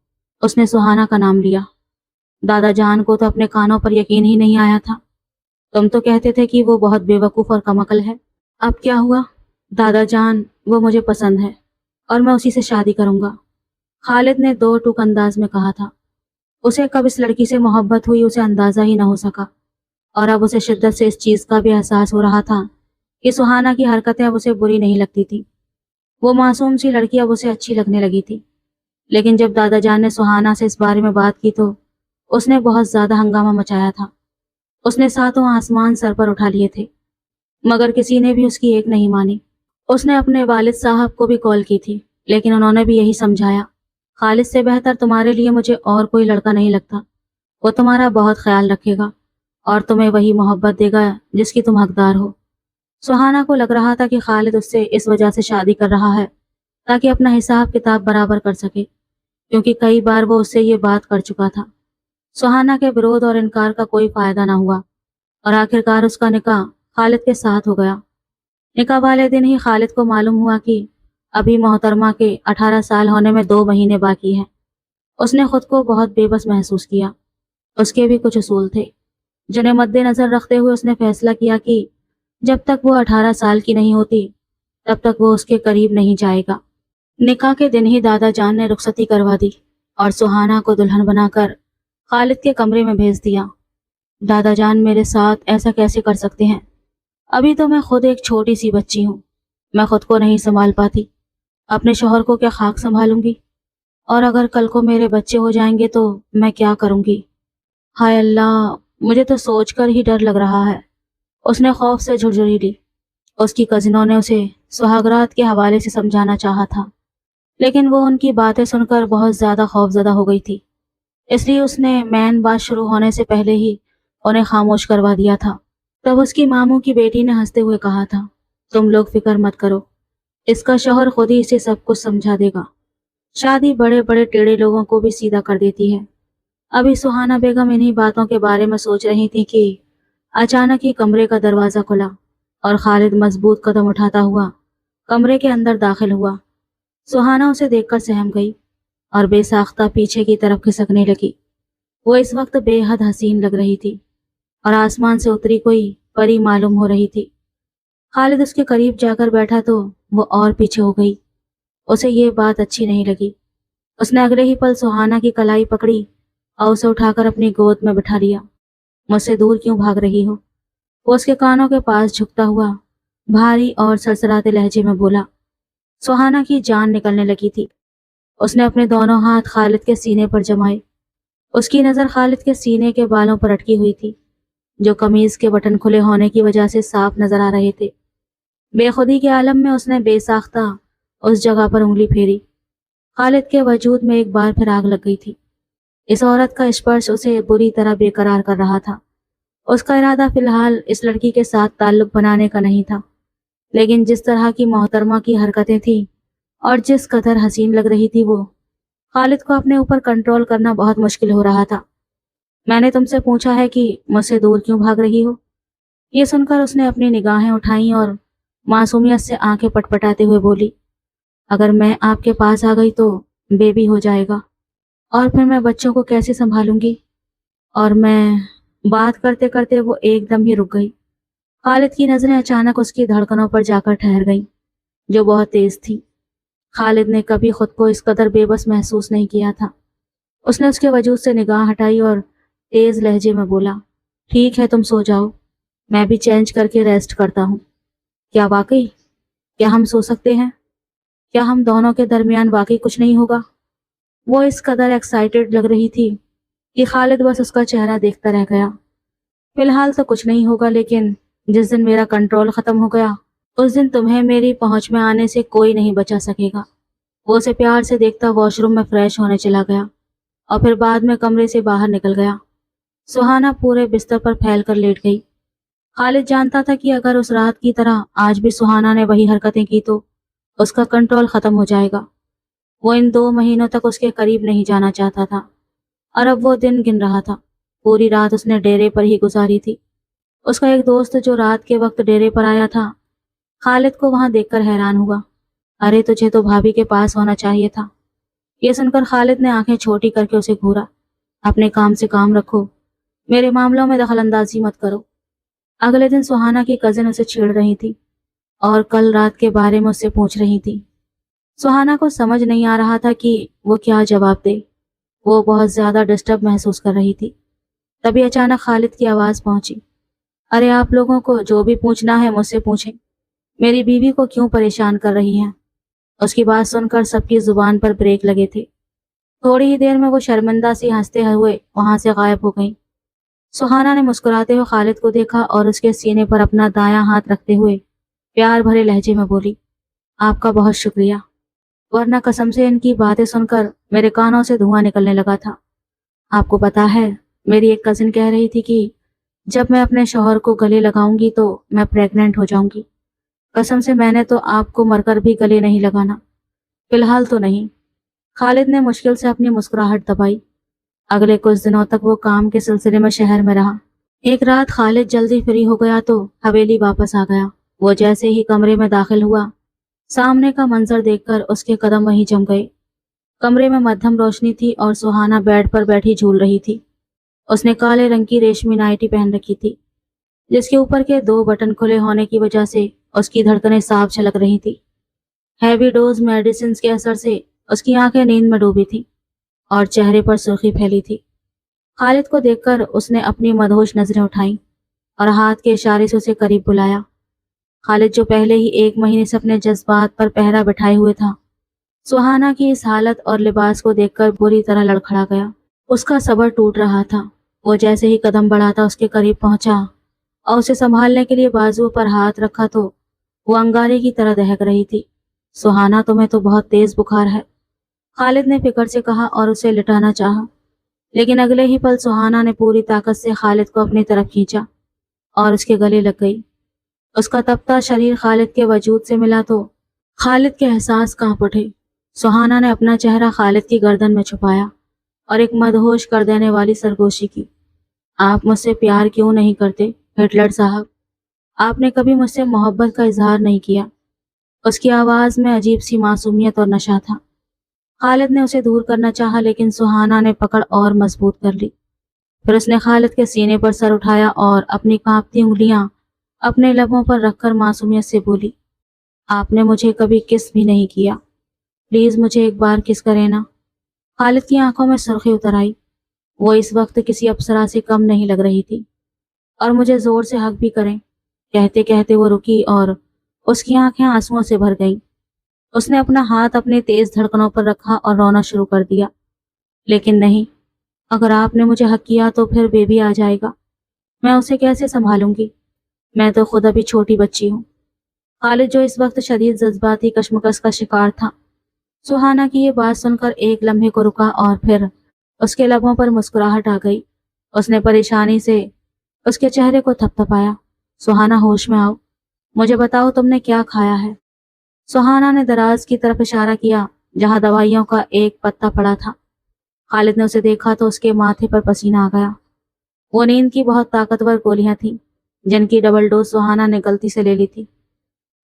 اس نے سہانا کا نام لیا۔ دادا جان کو تو اپنے کانوں پر یقین ہی نہیں آیا تھا۔ تم تو کہتے تھے کہ وہ بہت بے وقوف اور کم عقل ہے، اب کیا ہوا؟ دادا جان، وہ مجھے پسند ہے اور میں اسی سے شادی کروں گا، خالد نے 2 ٹوک انداز میں کہا تھا۔ اسے کب اس لڑکی سے محبت ہوئی اسے اندازہ ہی نہ ہو سکا، اور اب اسے شدت سے اس چیز کا بھی احساس ہو رہا تھا کہ سہانا کی حرکتیں اب اسے بری نہیں لگتی تھی۔ وہ معصوم سی لڑکی اب اسے اچھی لگنے لگی تھی۔ لیکن جب دادا جان نے سہانا سے اس بارے میں بات کی تو اس نے بہت زیادہ ہنگامہ مچایا تھا۔ اس نے 7 آسمان سر پر اٹھا لیے تھے، مگر کسی نے بھی اس کی ایک نہیں مانی۔ اس نے اپنے والد صاحب کو بھی کال کی تھی، لیکن انہوں نے بھی یہی سمجھایا، خالد سے بہتر تمہارے لیے مجھے اور کوئی لڑکا نہیں لگتا۔ وہ تمہارا بہت خیال رکھے گا اور تمہیں وہی محبت دے گا جس کی تم حقدار ہو۔ سہانا کو لگ رہا تھا کہ خالد اس سے اس وجہ سے شادی کر رہا ہے تاکہ اپنا حساب کتاب برابر کر سکے، کیونکہ کئی بار وہ اس سے یہ بات کر چکا تھا۔ سہانا کے برود اور انکار کا کوئی فائدہ نہ ہوا اور آخرکار اس کا نکاح خالد کے ساتھ ہو گیا۔ نکاح والے دن ہی خالد کو معلوم ہوا کہ ابھی محترمہ کے 18 سال ہونے میں 2 مہینے باقی ہیں۔ اس نے خود کو بہت بے بس محسوس کیا۔ اس کے بھی کچھ اصول تھے جنہیں مد نظر رکھتے ہوئے اس نے فیصلہ کیا کہ جب تک وہ 18 سال کی نہیں ہوتی تب تک وہ اس کے قریب نہیں جائے گا۔ نکاح کے دن ہی دادا جان نے رخصتی کروا دی اور سہانا کو دلہن بنا کر خالد کے کمرے میں بھیج دیا۔ دادا جان میرے ساتھ ایسا کیسے کر سکتے ہیں؟ ابھی تو میں خود ایک چھوٹی سی بچی ہوں، میں خود کو نہیں سنبھال پاتی، اپنے شوہر کو کیا خاک سنبھالوں گی؟ اور اگر کل کو میرے بچے ہو جائیں گے تو میں کیا کروں گی؟ ہائے اللہ، مجھے تو سوچ کر ہی ڈر لگ رہا ہے۔ اس نے خوف سے جھرجھری لی۔ اس کی کزنوں نے اسے سہاگرات کے حوالے سے سمجھانا چاہا تھا، لیکن وہ ان کی باتیں سن کر بہت زیادہ خوفزدہ ہو گئی تھی، اس لیے اس نے مین بات شروع ہونے سے پہلے ہی انہیں خاموش کروا دیا تھا۔ تب اس کی ماموں کی بیٹی نے ہنستے ہوئے کہا تھا، تم لوگ فکر مت کرو، اس کا شوہر خود ہی اسے سب کچھ سمجھا دے گا۔ शादी बड़े बड़े टेढ़े लोगों को भी सीधा कर देती है। अभी सुहाना बेगम इन्हीं बातों के बारे में सोच रही थी कि अचानक ही कमरे का दरवाजा खुला और खालिद मजबूत कदम उठाता हुआ कमरे के अंदर दाखिल हुआ। सुहाना उसे देखकर सहम गई और बेसाख्ता पीछे की तरफ खिसकने लगी। वो इस वक्त बेहद हसीन लग रही थी और आसमान से उतरी कोई परी मालूम हो रही थी। खालिद उसके करीब जाकर बैठा तो वो और पीछे हो गई। उसे ये बात अच्छी नहीं लगी। उसने अगले ही पल सुहाना की कलाई पकड़ी और उसे उठाकर अपनी गोद में बिठा लिया। मुझसे दूर क्यों भाग रही हो? वो उसके कानों के पास झुकता हुआ भारी और सरसराते लहजे में बोला। सुहाना की जान निकलने लगी थी। उसने अपने दोनों हाथ खालिद के सीने पर जमाए। उसकी नज़र खालिद के सीने के बालों पर अटकी हुई थी, जो कमीज के बटन खुले होने की वजह से साफ नजर आ रहे थे। बेखुदी के आलम में उसने बेसाख्ता उस जगह पर उंगली फेरी। खालिद के वजूद में एक बार फिर आग लग गई थी। इस औरत का स्पर्श उसे बुरी तरह बेकरार कर रहा था। उसका इरादा फिलहाल इस लड़की के साथ ताल्लुक बनाने का नहीं था, लेकिन जिस तरह की मोहतरमा की हरकतें थी और जिस कदर हसीन लग रही थी वो, खालिद को अपने ऊपर कंट्रोल करना बहुत मुश्किल हो रहा था। मैंने तुमसे पूछा है कि मुझसे दूर क्यों भाग रही हो? ये सुनकर उसने अपनी निगाहें उठाई और मासूमियत से आंखें पटपटाते हुए बोली, अगर मैं आपके पास आ गई तो बेबी हो जाएगा और फिर मैं बच्चों को कैसे संभालूंगी? और मैं बात करते करते वो एकदम ही रुक गई। खालिद की नजरें अचानक उसकी धड़कनों पर जाकर ठहर गईं, जो बहुत तेज थी। खालिद ने कभी खुद को इस कदर बेबस महसूस नहीं किया था। उसने उसके वजूद से निगाह हटाई और तेज लहजे में बोला, ठीक है तुम सो जाओ, मैं भी चेंज करके रेस्ट करता हूँ। क्या वाकई? क्या हम सो सकते हैं? क्या हम दोनों के दरमियान वाकई कुछ नहीं होगा? वो इस कदर एक्साइटेड लग रही थी कि खालिद बस उसका चेहरा देखता रह गया। फिलहाल तो कुछ नहीं होगा, लेकिन जिस दिन मेरा कंट्रोल खत्म हो गया उस दिन तुम्हें मेरी पहुंच में आने से कोई नहीं बचा सकेगा। वो उसे प्यार से देखता वॉशरूम में फ्रेश होने चला गया और फिर बाद में कमरे से बाहर निकल गया। सुहाना पूरे बिस्तर पर फैल कर लेट गई। खालिद जानता था कि अगर उस रात की तरह आज भी सुहाना ने वही हरकतें की तो उसका कंट्रोल खत्म हो जाएगा। वो इन 2 महीनों तक उसके करीब नहीं जाना चाहता था और अब वो दिन गिन रहा था। पूरी रात उसने डेरे पर ही गुजारी थी। उसका एक दोस्त जो रात के वक्त डेरे पर आया था, खालिद को वहां देखकर हैरान हुआ। अरे तुझे तो भाभी के पास होना चाहिए था। ये सुनकर खालिद ने आंखें छोटी करके उसे घूरा। अपने काम से काम रखो, मेरे मामलों में दखल अंदाजी मत करो। अगले दिन सुहाना की कजिन उसे छेड़ रही थी और कल रात के बारे में उससे पूछ रही थी। सुहाना को समझ नहीं आ रहा था कि वो क्या जवाब दे। वो बहुत ज्यादा डिस्टर्ब महसूस कर रही थी। तभी अचानक खालिद की आवाज पहुंची, अरे आप लोगों को जो भी पूछना है मुझसे पूछें, मेरी बीवी को क्यों परेशान कर रही हैं? उसकी बात सुनकर सबकी जुबान पर ब्रेक लगे थे। थोड़ी ही देर में वो शर्मिंदा सी हंसते हुए वहां से गायब हो गई। सुहाना ने मुस्कुराते हुए खालिद को देखा और उसके सीने पर अपना दायां हाथ रखते हुए प्यार भरे लहजे में बोली, आपका बहुत शुक्रिया, वरना कसम से इनकी बातें सुनकर मेरे कानों से धुआं निकलने लगा था। आपको पता है, मेरी एक कजिन कह रही थी कि जब मैं अपने शौहर को गले लगाऊंगी तो मैं प्रेग्नेंट हो जाऊंगी। कसम से मैंने तो आपको मरकर भी गले नहीं लगाना। फिलहाल तो नहीं। खालिद ने मुश्किल से अपनी मुस्कुराहट दबाई। अगले कुछ दिनों तक वो काम के सिलसिले में शहर में रहा। एक रात खालिद जल्दी फ्री हो गया तो हवेली वापस आ गया। वो जैसे ही कमरे में दाखिल हुआ, सामने का मंजर देखकर उसके कदम वहीं जम गए। कमरे में मध्यम रोशनी थी और सुहाना बेड पर बैठी झूल रही थी। उसने काले रंग की रेशमी नाइटी पहन रखी थी, जिसके ऊपर के 2 बटन खुले होने की वजह से उसकी धड़कनें साफ झलक रही थी। हैवी डोज मेडिसिन के असर से उसकी आंखें नींद में डूबी थी और चेहरे पर सुर्खी फैली थी। खालिद को देखकर उसने अपनी मदहोश नजरें उठाईं और हाथ के इशारे से उसे करीब बुलाया। खालिद जो पहले ही 1 महीने से अपने जज्बात पर पहरा बिठाए हुए था, सुहाना की इस हालत और लिबास को देखकर बुरी तरह लड़खड़ा गया। उसका सब्र टूट रहा था। वो जैसे ही कदम बढ़ाता उसके करीब पहुंचा और उसे संभालने के लिए बाजुओं पर हाथ रखा तो वो अंगारे की तरह दहक रही थी। सुहाना, तुम्हें तो बहुत तेज बुखार है, खालिद ने फिक्र से कहा और उसे लिटाना चाहा, लेकिन अगले ही पल सुहाना ने पूरी ताकत से खालिद को अपनी तरफ खींचा और उसके गले लग गई। उसका तपता शरीर खालिद के वजूद से मिला तो खालिद के एहसास कांप उठे। सुहाना ने अपना चेहरा खालिद की गर्दन में छुपाया और एक मदहोश कर देने वाली सरगोशी की। आप मुझसे प्यार क्यों नहीं करते हिटलर साहब? आपने कभी मुझसे मोहब्बत का इजहार नहीं किया। उसकी आवाज में अजीब सी मासूमियत और नशा था। खालिद ने उसे दूर करना चाहा, लेकिन सुहाना ने पकड़ और मजबूत कर ली। फिर उसने खालिद के सीने पर सर उठाया और अपनी कांपती उंगलियां अपने लबों पर रखकर मासूमियत से बोली, आपने मुझे कभी किस भी नहीं किया। प्लीज मुझे एक बार किस करें ना। खालिद की आंखों में सुर्खी उतर आई। वो इस वक्त किसी अप्सरा से कम नहीं लग रही थी। और मुझे जोर से हक भी करें। कहते कहते वो रुकी और उसकी आंखें आंसुओं से भर गईं। उसने अपना हाथ अपने तेज धड़कनों पर रखा और रोना शुरू कर दिया। लेकिन नहीं, अगर आपने मुझे हक किया तो फिर बेबी आ जाएगा। मैं उसे कैसे संभालूंगी? मैं तो खुद अभी छोटी बच्ची हूँ। खालिद, जो इस वक्त शदीद जज्बाती कशमकश का शिकार था, सुहाना की ये बात सुनकर एक लम्हे को रुका और फिर उसके लबों पर मुस्कुराहट आ गई। उसने परेशानी से उसके चेहरे को थपथपाया। सुहाना, होश में आओ। मुझे बताओ तुमने क्या खाया है? सुहाना ने दराज की तरफ इशारा किया जहां दवाइयों का एक पत्ता पड़ा था। खालिद ने उसे देखा तो उसके माथे पर पसीना आ गया। वो नींद की बहुत ताकतवर गोलियां थीं जिनकी डबल डोज सुहाना ने गलती से ले ली थी।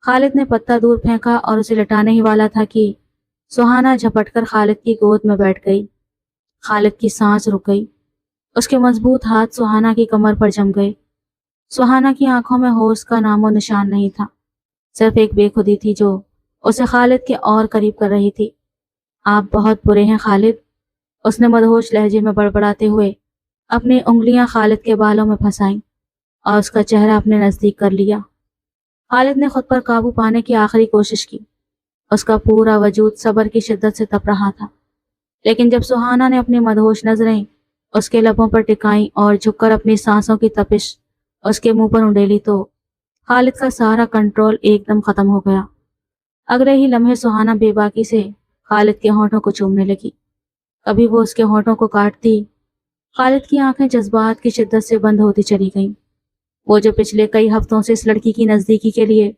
खालिद ने पत्ता दूर फेंका और उसे लटाने ही वाला था कि सुहाना झपटकर खालिद की गोद में बैठ गई। खालिद की सांस रुक गई। उसके मजबूत हाथ सुहाना की कमर पर जम गए। सुहाना की आंखों में होश का नामो निशान नहीं था। सिर्फ एक बेखुदी थी जो उसे खालिद के और करीब कर रही थी। आप बहुत बुरे हैं खालिद, उसने मदहोश लहजे में बड़बड़ाते हुए अपनी उंगलियां खालिद के बालों में फंसाईं और उसका चेहरा अपने नजदीक कर लिया। खालिद ने खुद पर काबू पाने की आखिरी कोशिश की। उसका पूरा वजूद सब्र की शिद्दत से तप रहा था। लेकिन जब सुहाना ने अपनी मदहोश नजरें उसके लबों पर टिकाई और झुककर अपनी सांसों की तपिश उसके मुंह पर उंडेली तो खालिद का सारा कंट्रोल एकदम खत्म हो गया। अगले ही लम्हे सुहाना बेबाकी से खालिद के होंठों को चूमने लगी। कभी वो उसके होंठों को काटती, खालिद की आंखें जज्बात की शिद्दत से बंद होती चली गईं। वो जो पिछले कई हफ्तों से इस लड़की की नजदीकी के लिए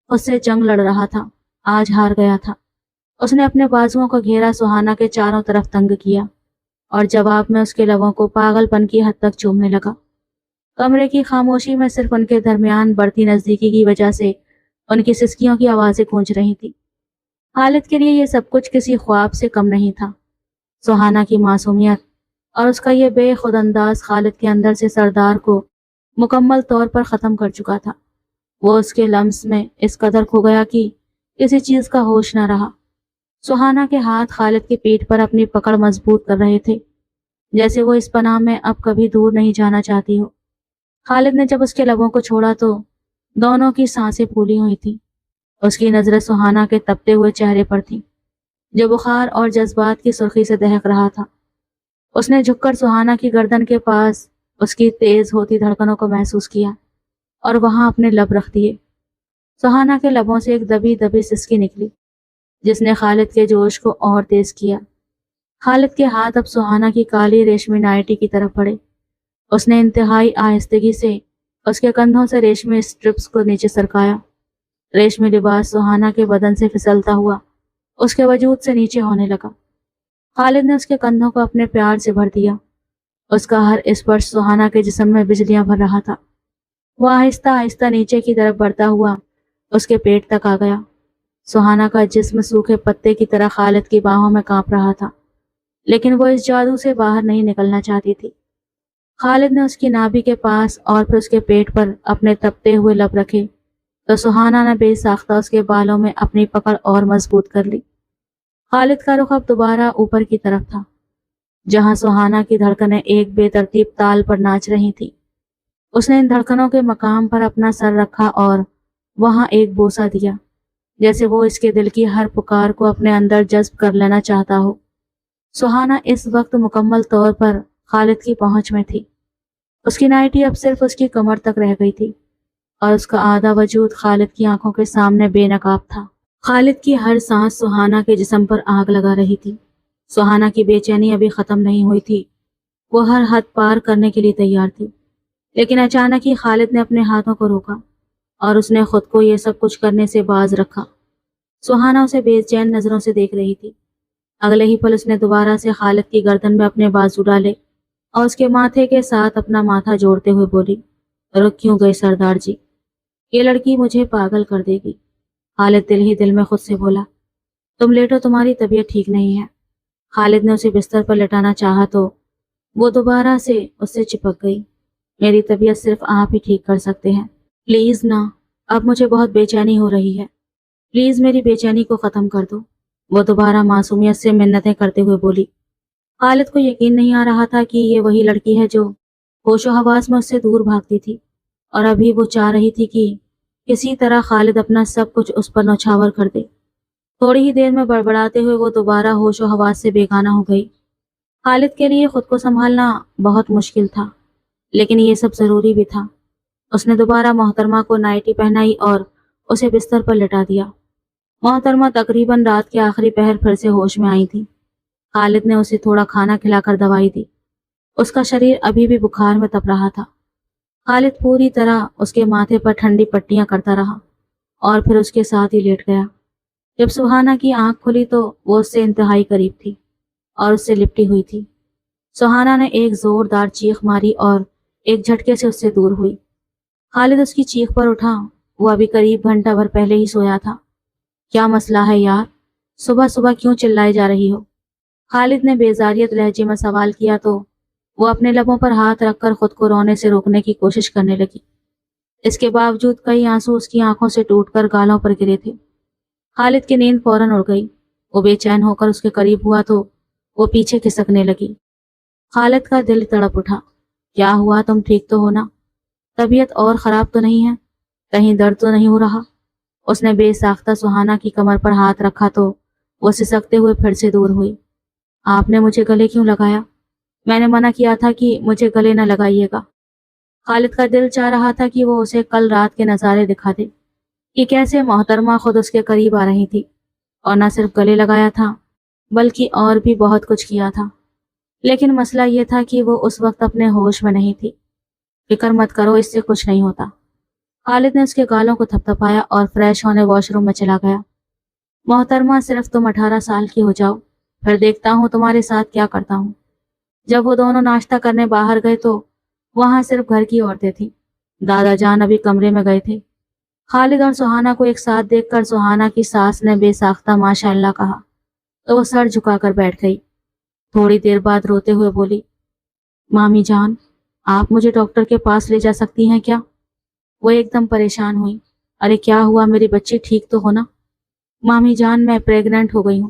उससे जंग लड़ रहा था, आज हार गया था। उसने अपने बाजुओं को घेरा सुहाना के चारों तरफ तंग किया और जवाब में उसके लबों को पागलपन की हद तक चूमने लगा। कमरे की खामोशी में सिर्फ उनके दरमियान बढ़ती नजदीकी की वजह से उनकी सिसकियों की आवाजें गूंज रही थी। खालिद के लिए ये सब कुछ किसी ख्वाब से कम नहीं था। सुहाना की मासूमियत और उसका ये बेखुद अंदाज खालिद के अंदर से सरदार को मुकम्मल तौर पर ख़त्म कर चुका था। वो उसके लम्स में इस कदर खो गया कि किसी चीज़ का होश न रहा। सुहाना के हाथ खालिद की पीठ पर अपनी पकड़ मजबूत कर रहे थे, जैसे वो इस पनाह में अब कभी दूर नहीं जाना चाहती हो। खालिद ने जब उसके लबों को छोड़ा तो दोनों की सांसें फूली हुई थी। उसकी नजरें सुहाना के तपते हुए चेहरे पर थी, जो बुखार और जज्बात की सुर्खी से दहक रहा था। उसने झुककर सुहाना की गर्दन के पास उसकी तेज होती धड़कनों को महसूस किया और वहां अपने लब रख दिए। सुहाना के लबों से एक दबी दबी सिसकी निकली, जिसने खालिद के जोश को और तेज किया। खालिद के हाथ अब सुहाना की काली रेशमी नाइटी की तरफ बढ़े। उसने इंतहाई आहिस्तगी से उसके कंधों से रेशमी स्ट्रिप्स को नीचे सरकाया। रेशमी लिबास सुहाना के बदन से फिसलता हुआ उसके वजूद से नीचे होने लगा। खालिद ने उसके कंधों को अपने प्यार से भर दिया। उसका हर स्पर्श सुहाना के जिस्म में बिजलियां भर रहा था। वह आहिस्ता आहिस्ता नीचे की तरफ बढ़ता हुआ उसके पेट तक आ गया। सुहाना का जिस्म सूखे पत्ते की तरह खालिद की बाहों में कांप रहा था, लेकिन वो इस जादू से बाहर नहीं निकलना चाहती थी। खालिद ने उसकी नाभि के पास और फिर उसके पेट पर अपने तपते हुए लब रखे तो सुहाना ने बेसाख्ता उसके बालों में अपनी पकड़ और मजबूत कर ली। खालिद का रुख अब दोबारा ऊपर की तरफ था, जहां सुहाना की धड़कनें एक बेतरतीब ताल पर नाच रही थी। उसने इन धड़कनों के मकाम पर अपना सर रखा और वहां एक बोसा दिया, जैसे वो इसके दिल की हर पुकार को अपने अंदर जज्ब कर लेना चाहता हो। सुहाना इस वक्त मुकम्मल तौर पर खालिद की पहुंच में थी। उसकी नाइटी अब सिर्फ उसकी कमर तक रह गई थी और उसका आधा वजूद खालिद की आंखों के सामने बेनकाब था। खालिद की हर सांस सुहाना के जिस्म पर आग लगा रही थी। सुहाना की बेचैनी अभी खत्म नहीं हुई थी। वो हर हद पार करने के लिए तैयार थी, लेकिन अचानक ही खालिद ने अपने हाथों को रोका और उसने खुद को ये सब कुछ करने से बाज रखा। सुहाना उसे बेचैन नजरों से देख रही थी। اگلے ہی پل اس نے دوبارہ سے خالد کی گردن میں اپنے بازو ڈالے اور اس کے ماتھے کے ساتھ اپنا ماتھا جوڑتے ہوئے بولی، رک کیوں گئے سردار جی؟ یہ لڑکی مجھے پاگل کر دے گی۔ خالد دل ہی دل میں خود سے بولا، تم لیٹو، تمہاری طبیعت ٹھیک نہیں ہے۔ خالد نے اسے بستر پر لٹانا چاہا تو وہ دوبارہ سے اس سے چپک گئی۔ میری طبیعت صرف آپ ہی ٹھیک کر سکتے ہیں، پلیز نا، اب مجھے بہت بے چینی ہو رہی ہے، پلیز میری بے چینی کو ختم کر دو، وہ دوبارہ معصومیت سے منتیں کرتے ہوئے بولی۔ خالد کو یقین نہیں آ رہا تھا کہ یہ وہی لڑکی ہے جو ہوش و حواس میں اس سے دور بھاگتی تھی، اور ابھی وہ چاہ رہی تھی کہ کسی طرح خالد اپنا سب کچھ اس پر نوچھاور کر دے۔ تھوڑی ہی دیر میں بڑبڑاتے ہوئے وہ دوبارہ ہوش و حواس سے بیگانہ ہو گئی۔ خالد کے لیے خود کو سنبھالنا بہت مشکل تھا، لیکن یہ سب ضروری بھی تھا۔ اس نے دوبارہ محترمہ کو نائٹی پہنائی اور اسے بستر پر لٹا دیا۔ محترمہ تقریباً رات کے آخری پہر پھر سے ہوش میں آئی تھی۔ خالد نے اسے تھوڑا کھانا کھلا کر دوائی دی۔ اس کا شریر ابھی بھی بخار میں تپ رہا تھا۔ خالد پوری طرح اس کے ماتھے پر ٹھنڈی پٹیاں کرتا رہا اور پھر اس کے ساتھ ہی لیٹ گیا۔ جب سہانا کی آنکھ کھلی تو وہ اس سے انتہائی قریب تھی اور اس سے لپٹی ہوئی تھی۔ سہانا نے ایک زوردار چیخ ماری اور ایک جھٹکے سے اس سے دور ہوئی۔ خالد اس کی چیخ پر اٹھا۔ وہ ابھی قریب گھنٹہ بھر پہلے ہی سویا تھا۔ کیا مسئلہ ہے یار؟ صبح صبح کیوں چلائے جا رہی ہو؟ خالد نے بیزاریت لہجے میں سوال کیا تو وہ اپنے لبوں پر ہاتھ رکھ کر خود کو رونے سے روکنے کی کوشش کرنے لگی۔ اس کے باوجود کئی آنسو اس کی آنکھوں سے ٹوٹ کر گالوں پر گرے تھے۔ خالد کی نیند فوراً اڑ گئی۔ وہ بے چین ہو کر اس کے قریب ہوا تو وہ پیچھے کھسکنے لگی۔ خالد کا دل تڑپ اٹھا۔ کیا ہوا؟ تم ٹھیک تو ہو نا؟ طبیعت اور خراب تو نہیں ہے؟ کہیں درد تو نہیں ہو رہا؟ اس نے بے ساختہ سہانا کی کمر پر ہاتھ رکھا تو وہ سسکتے ہوئے پھر سے دور ہوئی۔ آپ نے مجھے گلے کیوں لگایا؟ میں نے منع کیا تھا کہ مجھے گلے نہ لگائیے گا۔ خالد کا دل چاہ رہا تھا کہ وہ اسے کل رات کے نظارے دکھا دے کہ کیسے محترمہ خود اس کے قریب آ رہی تھی اور نہ صرف گلے لگایا تھا بلکہ اور بھی بہت کچھ کیا تھا، لیکن مسئلہ یہ تھا کہ وہ اس وقت اپنے ہوش میں نہیں تھی۔ فکر مت کرو، اس سے کچھ نہیں ہوتا۔ خالد نے اس کے گالوں کو تھپ تھپایا اور فریش ہونے واش روم میں چلا گیا۔ محترمہ، صرف تم 18 سال کی ہو جاؤ، پھر دیکھتا ہوں تمہارے ساتھ کیا کرتا ہوں۔ جب وہ دونوں ناشتہ کرنے باہر گئے تو وہاں صرف گھر کی عورتیں تھیں۔ دادا جان ابھی کمرے میں گئے تھے۔ خالد اور سہانا کو ایک ساتھ دیکھ کر سہانا کی ساس نے بے ساختہ ماشاء اللہ کہا تو وہ سر جھکا کر بیٹھ گئی۔ تھوڑی دیر بعد روتے ہوئے بولی، مامی جان، آپ مجھے ڈاکٹر کے پاس لے جا سکتی ہیں کیا؟ وہ ایک دم پریشان ہوئی۔ ارے کیا ہوا؟ میری بچی ٹھیک تو ہو نا؟ مامی جان، میں پریگننٹ ہو گئی ہوں۔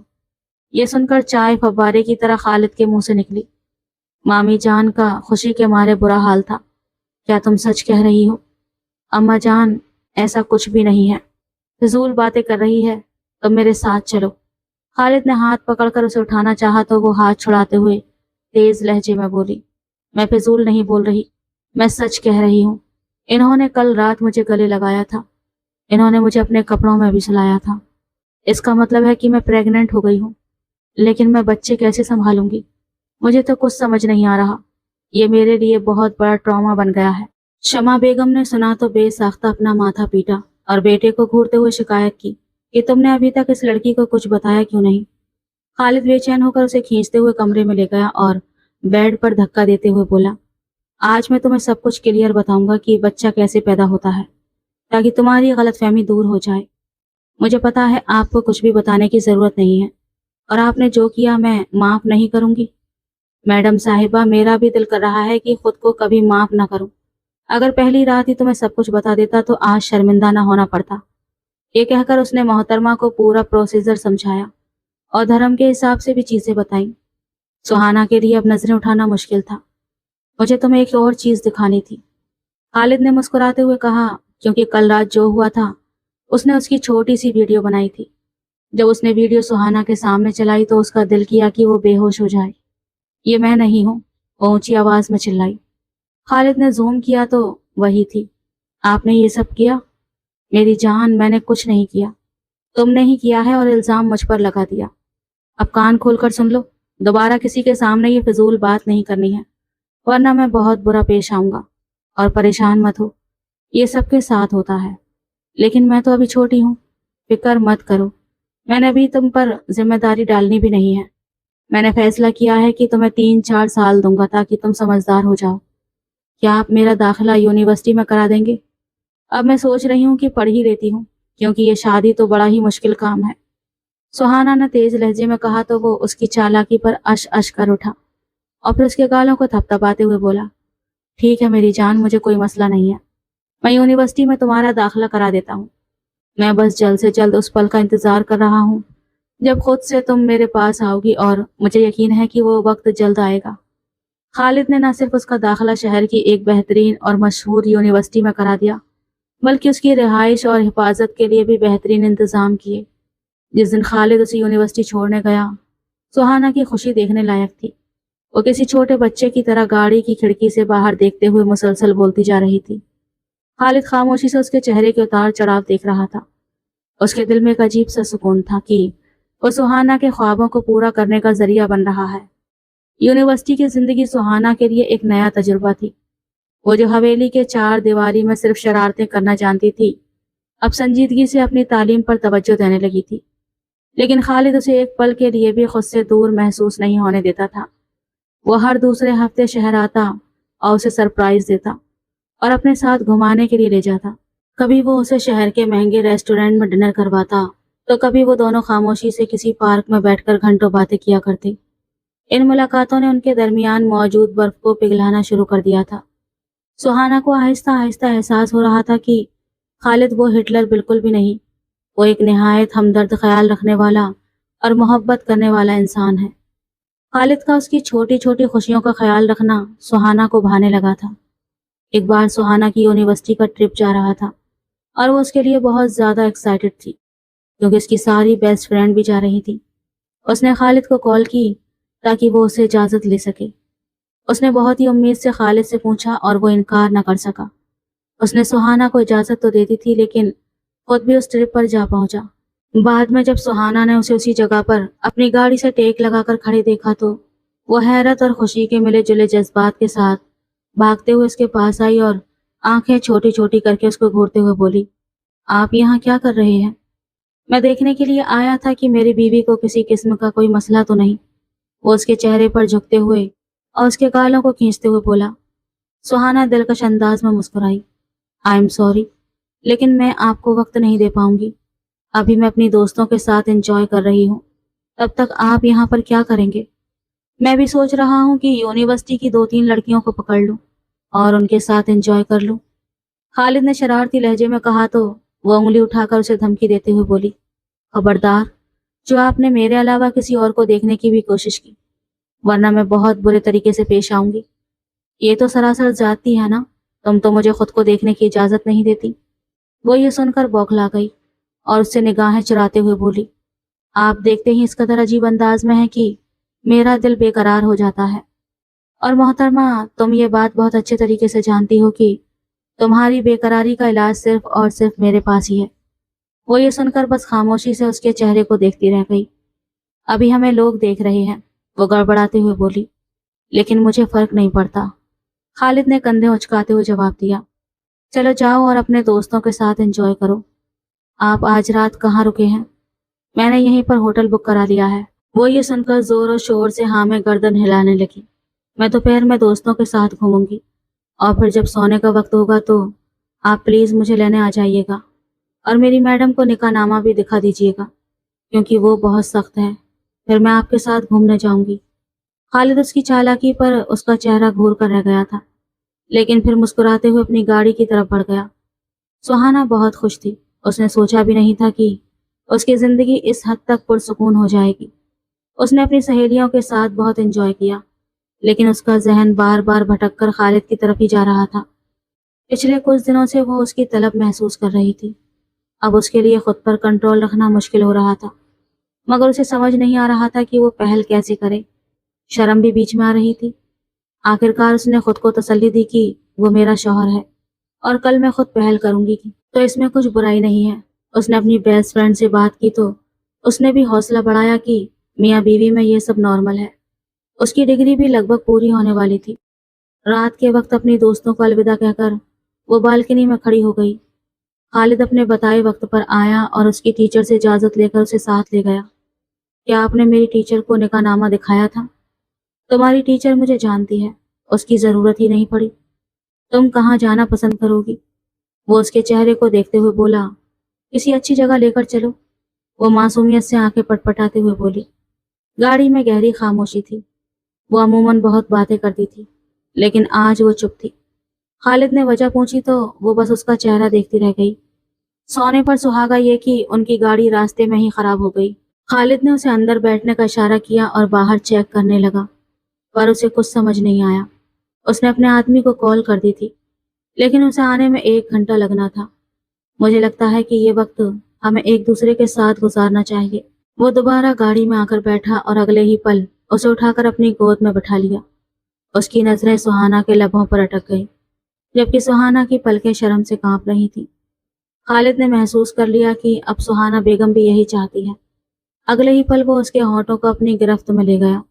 یہ سن کر چائے فوارے کی طرح خالد کے منہ سے نکلی۔ مامی جان کا خوشی کے مارے برا حال تھا۔ کیا تم سچ کہہ رہی ہو؟ اماں جان، ایسا کچھ بھی نہیں ہے، فضول باتیں کر رہی ہے، تم میرے ساتھ چلو۔ خالد نے ہاتھ پکڑ کر اسے اٹھانا چاہا تو وہ ہاتھ چھڑاتے ہوئے تیز لہجے میں بولی، میں فضول نہیں بول رہی، میں سچ کہہ رہی ہوں۔ انہوں نے کل رات مجھے گلے لگایا تھا، انہوں نے مجھے اپنے کپڑوں میں بھی سلایا تھا۔ اس کا مطلب ہے کہ میں پریگننٹ ہو گئی ہوں، لیکن میں بچے کیسے سنبھالوں گی؟ مجھے تو کچھ سمجھ نہیں آ رہا۔ یہ میرے لیے بہت بڑا ٹراما بن گیا ہے۔ شمع بیگم نے سنا تو بے ساختہ اپنا ماتھا پیٹا اور بیٹے کو گھورتے ہوئے شکایت کی کہ تم نے ابھی تک اس لڑکی کو کچھ بتایا کیوں نہیں؟ خالد بے چین ہو کر اسے کھینچتے ہوئے کمرے میں لے گیا اور بیڈ پر دھکا دیتے ہوئے بولا، آج میں تمہیں سب کچھ کلیئر بتاؤں گا کہ بچہ کیسے پیدا ہوتا ہے، تاکہ تمہاری غلط فہمی دور ہو جائے۔ مجھے پتا ہے آپ کو کچھ بھی بتانے کی ضرورت نہیں ہے، اور آپ نے جو کیا میں معاف نہیں کروں گی۔ میڈم صاحبہ، میرا بھی دل کر رہا ہے کہ خود کو کبھی معاف نہ کروں۔ اگر پہلی رات ہی تمہیں سب کچھ بتا دیتا تو آج شرمندہ نہ ہونا پڑتا۔ یہ کہہ کر اس نے محترمہ کو پورا پروسیجر سمجھایا اور دھرم کے حساب سے بھی چیزیں بتائیں۔ سہانا کے لیے اب نظریں اٹھانا مشکل تھا۔ مجھے تمہیں ایک اور چیز دکھانی تھی، خالد نے مسکراتے ہوئے کہا، کیونکہ کل رات جو ہوا تھا اس نے اس کی چھوٹی سی ویڈیو بنائی تھی۔ جب اس نے ویڈیو سہانا کے سامنے چلائی تو اس کا دل کیا کہ وہ بے ہوش ہو جائے۔ یہ میں نہیں ہوں، وہ اونچی آواز میں چلائی۔ خالد نے زوم کیا تو وہی تھی۔ آپ نے یہ سب کیا؟ میری جان، میں نے کچھ نہیں کیا، تم نے ہی کیا ہے اور الزام مجھ پر لگا دیا۔ اب کان کھول کر سن لو، دوبارہ کسی کے سامنے یہ فضول بات نہیں کرنی ہے، ورنہ میں بہت برا پیش آؤں گا۔ اور پریشان مت ہو، یہ سب کے ساتھ ہوتا ہے، لیکن میں تو ابھی چھوٹی ہوں، فکر مت کرو، میں نے ابھی تم پر ذمہ داری ڈالنی بھی نہیں ہے۔ میں نے فیصلہ کیا ہے کہ تمہیں 3-4 سال دوں گا تاکہ تم سمجھدار ہو جاؤ۔ کیا آپ میرا داخلہ یونیورسٹی میں کرا دیں گے؟ اب میں سوچ رہی ہوں کہ پڑھ ہی لیتی ہوں، کیونکہ یہ شادی تو بڑا ہی مشکل کام ہے۔ سہانا نے تیز لہجے میں کہا تو وہ اس کی چالاکی پر اش اش کر اٹھا اور پھر اس کے گالوں کو تھپتھپاتے ہوئے بولا، ٹھیک ہے میری جان، مجھے کوئی مسئلہ نہیں ہے، میں یونیورسٹی میں تمہارا داخلہ کرا دیتا ہوں۔ میں بس جلد سے جلد اس پل کا انتظار کر رہا ہوں جب خود سے تم میرے پاس آؤ گی، اور مجھے یقین ہے کہ وہ وقت جلد آئے گا۔ خالد نے نہ صرف اس کا داخلہ شہر کی ایک بہترین اور مشہور یونیورسٹی میں کرا دیا، بلکہ اس کی رہائش اور حفاظت کے لیے بھی بہترین انتظام کیے۔ جس دن خالد اسے یونیورسٹی چھوڑنے گیا، سہانا کی خوشی دیکھنے لائق تھی۔ وہ کسی چھوٹے بچے کی طرح گاڑی کی کھڑکی سے باہر دیکھتے ہوئے مسلسل بولتی جا رہی تھی۔ خالد خاموشی سے اس کے چہرے کے اتار چڑھاؤ دیکھ رہا تھا۔ اس کے دل میں ایک عجیب سا سکون تھا کہ وہ سہانا کے خوابوں کو پورا کرنے کا ذریعہ بن رہا ہے۔ یونیورسٹی کی زندگی سہانا کے لیے ایک نیا تجربہ تھی۔ وہ جو حویلی کے 4 دیواری میں صرف شرارتیں کرنا جانتی تھی، اب سنجیدگی سے اپنی تعلیم پر توجہ دینے لگی تھی۔ لیکن خالد اسے ایک پل کے لیے بھی خود سے دور محسوس نہیں ہونے دیتا تھا۔ وہ ہر دوسرے ہفتے شہر آتا اور اسے سرپرائز دیتا اور اپنے ساتھ گھمانے کے لیے لے جاتا۔ کبھی وہ اسے شہر کے مہنگے ریسٹورینٹ میں ڈنر کرواتا تو کبھی وہ دونوں خاموشی سے کسی پارک میں بیٹھ کر گھنٹوں باتیں کیا کرتے۔ ان ملاقاتوں نے ان کے درمیان موجود برف کو پگھلانا شروع کر دیا تھا۔ سہانا کو آہستہ آہستہ احساس ہو رہا تھا کہ خالد وہ ہٹلر بالکل بھی نہیں، وہ ایک نہایت ہمدرد خیال رکھنے والا اور محبت کرنے والا انسان ہے۔ خالد کا اس کی چھوٹی چھوٹی خوشیوں کا خیال رکھنا سہانا کو بھانے لگا تھا۔ ایک بار سہانا کی یونیورسٹی کا ٹرپ جا رہا تھا اور وہ اس کے لیے بہت زیادہ ایکسائٹڈ تھی، کیونکہ اس کی ساری بیسٹ فرینڈ بھی جا رہی تھی۔ اس نے خالد کو کال کی تاکہ وہ اسے اجازت لے سکے۔ اس نے بہت ہی امید سے خالد سے پوچھا اور وہ انکار نہ کر سکا۔ اس نے سہانا کو اجازت تو دے دی تھی، لیکن خود بھی اس ٹرپ پر جا پہنچا۔ بعد میں جب سہانا نے اسے اسی جگہ پر اپنی گاڑی سے ٹیک لگا کر کھڑے دیکھا تو وہ حیرت اور خوشی کے ملے جلے جذبات کے ساتھ بھاگتے ہوئے اس کے پاس آئی اور آنکھیں چھوٹی چھوٹی کر کے اس کو گھورتے ہوئے بولی، آپ یہاں کیا کر رہے ہیں؟ میں دیکھنے کے لیے آیا تھا کہ میری بیوی کو کسی قسم کا کوئی مسئلہ تو نہیں۔ وہ اس کے چہرے پر جھکتے ہوئے اور اس کے گالوں کو کھینچتے ہوئے بولا۔ سہانا دلکش انداز میں مسکرائی، آئی ایم سوری، لیکن میں آپ کو وقت نہیں دے پاؤں گی۔ ابھی میں اپنی دوستوں کے ساتھ انجوائے کر رہی ہوں، تب تک آپ یہاں پر کیا کریں گے؟ میں بھی سوچ رہا ہوں کہ یونیورسٹی کی 2-3 لڑکیوں کو پکڑ لوں اور ان کے ساتھ انجوائے کر لوں۔ خالد نے شرارتی لہجے میں کہا تو وہ انگلی اٹھا کر اسے دھمکی دیتے ہوئے بولی، خبردار، جو آپ نے میرے علاوہ کسی اور کو دیکھنے کی بھی کوشش کی، ورنہ میں بہت برے طریقے سے پیش آؤں گی۔ یہ تو سراسر زیادتی ہے نا، تم تو مجھے خود کو دیکھنے کی اجازت نہیں دیتی۔ وہ یہ سن کر بوکھلا گئی اور اس سے نگاہیں چراتے ہوئے بولی، آپ دیکھتے ہی اس قدر عجیب انداز میں ہے کہ میرا دل بے قرار ہو جاتا ہے، اور محترمہ تم یہ بات بہت اچھے طریقے سے جانتی ہو کہ تمہاری بے قراری کا علاج صرف اور صرف میرے پاس ہی ہے۔ وہ یہ سن کر بس خاموشی سے اس کے چہرے کو دیکھتی رہ گئی۔ ابھی ہمیں لوگ دیکھ رہے ہیں، وہ گڑبڑاتے ہوئے بولی، لیکن مجھے فرق نہیں پڑتا۔ خالد نے کندھے اچکاتے ہوئے جواب دیا، چلو جاؤ اور اپنے دوستوں کے ساتھ انجوائے کرو۔ آپ آج رات کہاں رکے ہیں؟ میں نے یہیں پر ہوٹل بک کرا لیا ہے۔ وہ یہ سن کر زور و شور سے ہاں میں گردن ہلانے لگی۔ میں دوپہر میں دوستوں کے ساتھ گھوموں گی، اور پھر جب سونے کا وقت ہوگا تو آپ پلیز مجھے لینے آ جائیے گا، اور میری میڈم کو نکاح نامہ بھی دکھا دیجیے گا، کیونکہ وہ بہت سخت ہے، پھر میں آپ کے ساتھ گھومنے جاؤں گی۔ خالد اس کی چالاکی پر اس کا چہرہ گھور کر رہ گیا تھا، لیکن پھر مسکراتے ہوئے اپنی گاڑی کی طرف بڑھ گیا۔ سہانا بہت خوش تھی، اس نے سوچا بھی نہیں تھا کہ اس کی زندگی اس حد تک پرسکون ہو جائے گی۔ اس نے اپنی سہیلیوں کے ساتھ بہت انجوائے کیا، لیکن اس کا ذہن بار بار بھٹک کر خالد کی طرف ہی جا رہا تھا۔ پچھلے کچھ دنوں سے وہ اس کی طلب محسوس کر رہی تھی، اب اس کے لیے خود پر کنٹرول رکھنا مشکل ہو رہا تھا، مگر اسے سمجھ نہیں آ رہا تھا کہ وہ پہل کیسے کرے۔ شرم بھی بیچ میں آ رہی تھی۔ آخرکار اس نے خود کو تسلی دی کہ وہ میرا شوہر ہے اور کل میں خود پہل کروں گی تو اس میں کچھ برائی نہیں ہے۔ اس نے اپنی بیسٹ فرینڈ سے بات کی تو اس نے بھی حوصلہ بڑھایا کہ میاں بیوی میں یہ سب نارمل ہے۔ اس کی ڈگری بھی لگ بھگ پوری ہونے والی تھی۔ رات کے وقت اپنی دوستوں کو الوداع کہہ کر وہ بالکنی میں کھڑی ہو گئی۔ خالد اپنے بتائے وقت پر آیا اور اس کی ٹیچر سے اجازت لے کر اسے ساتھ لے گیا۔ क्या आपने मेरी टीचर को निकाह नामा दिखाया था? तुम्हारी टीचर मुझे जानती है, उसकी जरूरत ही नहीं पड़ी। तुम कहाँ जाना पसंद करोगी? वो उसके चेहरे को देखते हुए बोला, किसी अच्छी जगह लेकर चलो। वो मासूमियत से आंखें पटपटाते हुए बोली। गाड़ी में गहरी खामोशी थी। वो अमूमन बहुत बातें करती थी, लेकिन आज वो चुप थी। खालिद ने वजह पूछी तो वो बस उसका चेहरा देखती रह गई। सोने पर सुहागा ये कि उनकी गाड़ी रास्ते में ही खराब हो गई। खालिद ने उसे अंदर बैठने का इशारा किया और बाहर चेक करने लगा, पर उसे कुछ समझ नहीं आया। उसने अपने आदमी को कॉल कर दी थी, लेकिन उसे आने में 1 घंटा लगना था। मुझे लगता है कि ये वक्त हमें एक दूसरे के साथ गुजारना चाहिए। वो दोबारा गाड़ी में आकर बैठा और अगले ही पल उसे उठाकर अपनी गोद में बिठा लिया। उसकी नजरें सुहाना के लबों पर अटक गई, जबकि सुहाना की पलकें शर्म से कांप रही थीं। खालिद ने महसूस कर लिया कि अब सुहाना बेगम भी यही चाहती है। अगले ही पल वो उसके होंठों को अपनी गिरफ्त में ले गया।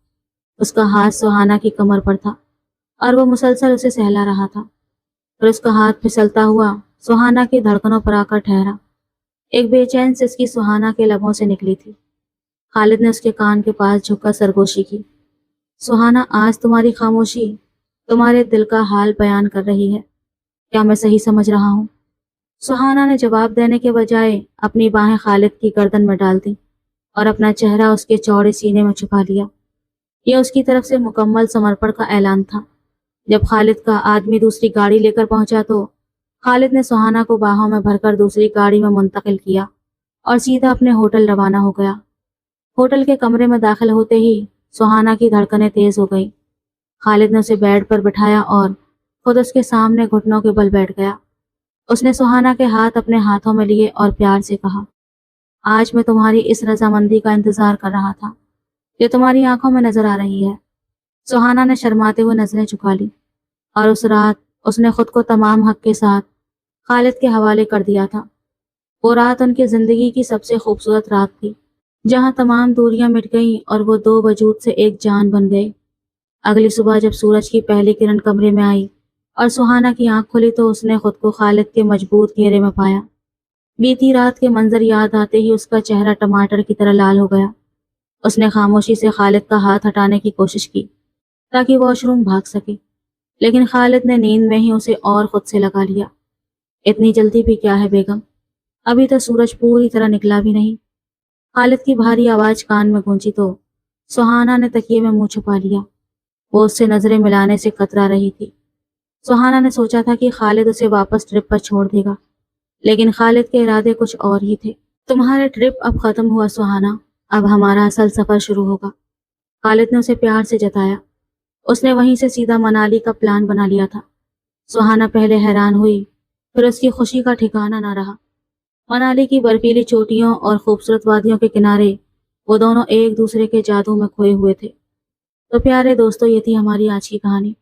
उसका हाथ सुहाना की कमर पर था और वो मुसलसल उसे सहला रहा था। फिर उसका हाथ फिसलता हुआ सुहाना की धड़कनों पर आकर ठहरा। एक बेचैन सिसकी सुहाना के लबों से निकली थी। खालिद ने उसके कान के पास झुककर सरगोशी की। सुहाना, आज तुम्हारी खामोशी तुम्हारे दिल का हाल बयान कर रही है। क्या मैं सही समझ रहा हूँ? सुहाना ने जवाब देने के बजाय अपनी बाहें खालिद की गर्दन में डाल दी और अपना चेहरा उसके चौड़े सीने में छुपा लिया। यह उसकी तरफ से मुकम्मल समर्पण का ऐलान था। जब खालिद का आदमी दूसरी गाड़ी लेकर पहुंचा तो खालिद ने सुहाना को बाहों में भरकर दूसरी गाड़ी में मुंतकिल किया और सीधा अपने होटल रवाना हो गया। होटल के कमरे में दाखिल होते ही सुहाना की धड़कनें तेज हो गई। खालिद ने उसे बेड पर बिठाया और खुद उसके सामने घुटनों के बल बैठ गया। उसने सुहाना के हाथ अपने हाथों में लिए और प्यार से कहा, आज मैं तुम्हारी इस रजामंदी का इंतजार कर रहा था जो तुम्हारी आंखों में नजर आ रही है। सुहाना ने शर्माते हुए नजरें झुका ली और उस रात उसने खुद को तमाम हक के साथ खालिद के हवाले कर दिया था। वो रात उनकी जिंदगी की सबसे खूबसूरत रात थी, जहां तमाम दूरियां मिट गईं और वो दो वजूद से एक जान बन गए। अगली सुबह जब सूरज की पहली किरण कमरे में आई और सुहाना की आंख खुली तो उसने खुद को खालिद के मजबूत घेरे में पाया। बीती रात के मंजर याद आते ही उसका चेहरा टमाटर की तरह लाल हो गया। उसने खामोशी से खालिद का हाथ हटाने की कोशिश की ताकि वॉशरूम भाग सके, लेकिन खालिद ने नींद में ही उसे और खुद से लगा लिया। इतनी जल्दी भी क्या है बेगम, अभी तो सूरज पूरी तरह निकला भी नहीं। खालिद की भारी आवाज कान में गूंजी तो सुहाना ने तकिए में मुंह छुपा लिया। वो उससे नजरें मिलाने से कतरा रही थी। सुहाना ने सोचा था कि खालिद उसे वापस ट्रिप पर छोड़ देगा, लेकिन खालिद के इरादे कुछ और ही थे। तुम्हारा ट्रिप अब खत्म हुआ सुहाना, अब हमारा असल सफर शुरू होगा, खालिद ने उसे प्यार से जताया। उसने वहीं से सीधा मनाली का प्लान बना लिया था। सुहाना पहले हैरान हुई, फिर उसकी खुशी का ठिकाना न रहा। मनाली की बर्फीली चोटियों और खूबसूरत वादियों के किनारे वो दोनों एक दूसरे के जादू में खोए हुए थे। तो प्यारे दोस्तों, ये थी हमारी आज की कहानी।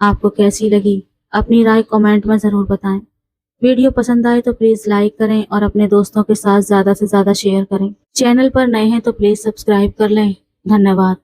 आपको कैसी लगी अपनी राय कमेंट में ज़रूर बताएं। वीडियो पसंद आए तो प्लीज़ लाइक करें और अपने दोस्तों के साथ ज़्यादा से ज़्यादा शेयर करें। चैनल पर नए हैं तो प्लीज़ सब्सक्राइब कर लें। धन्यवाद।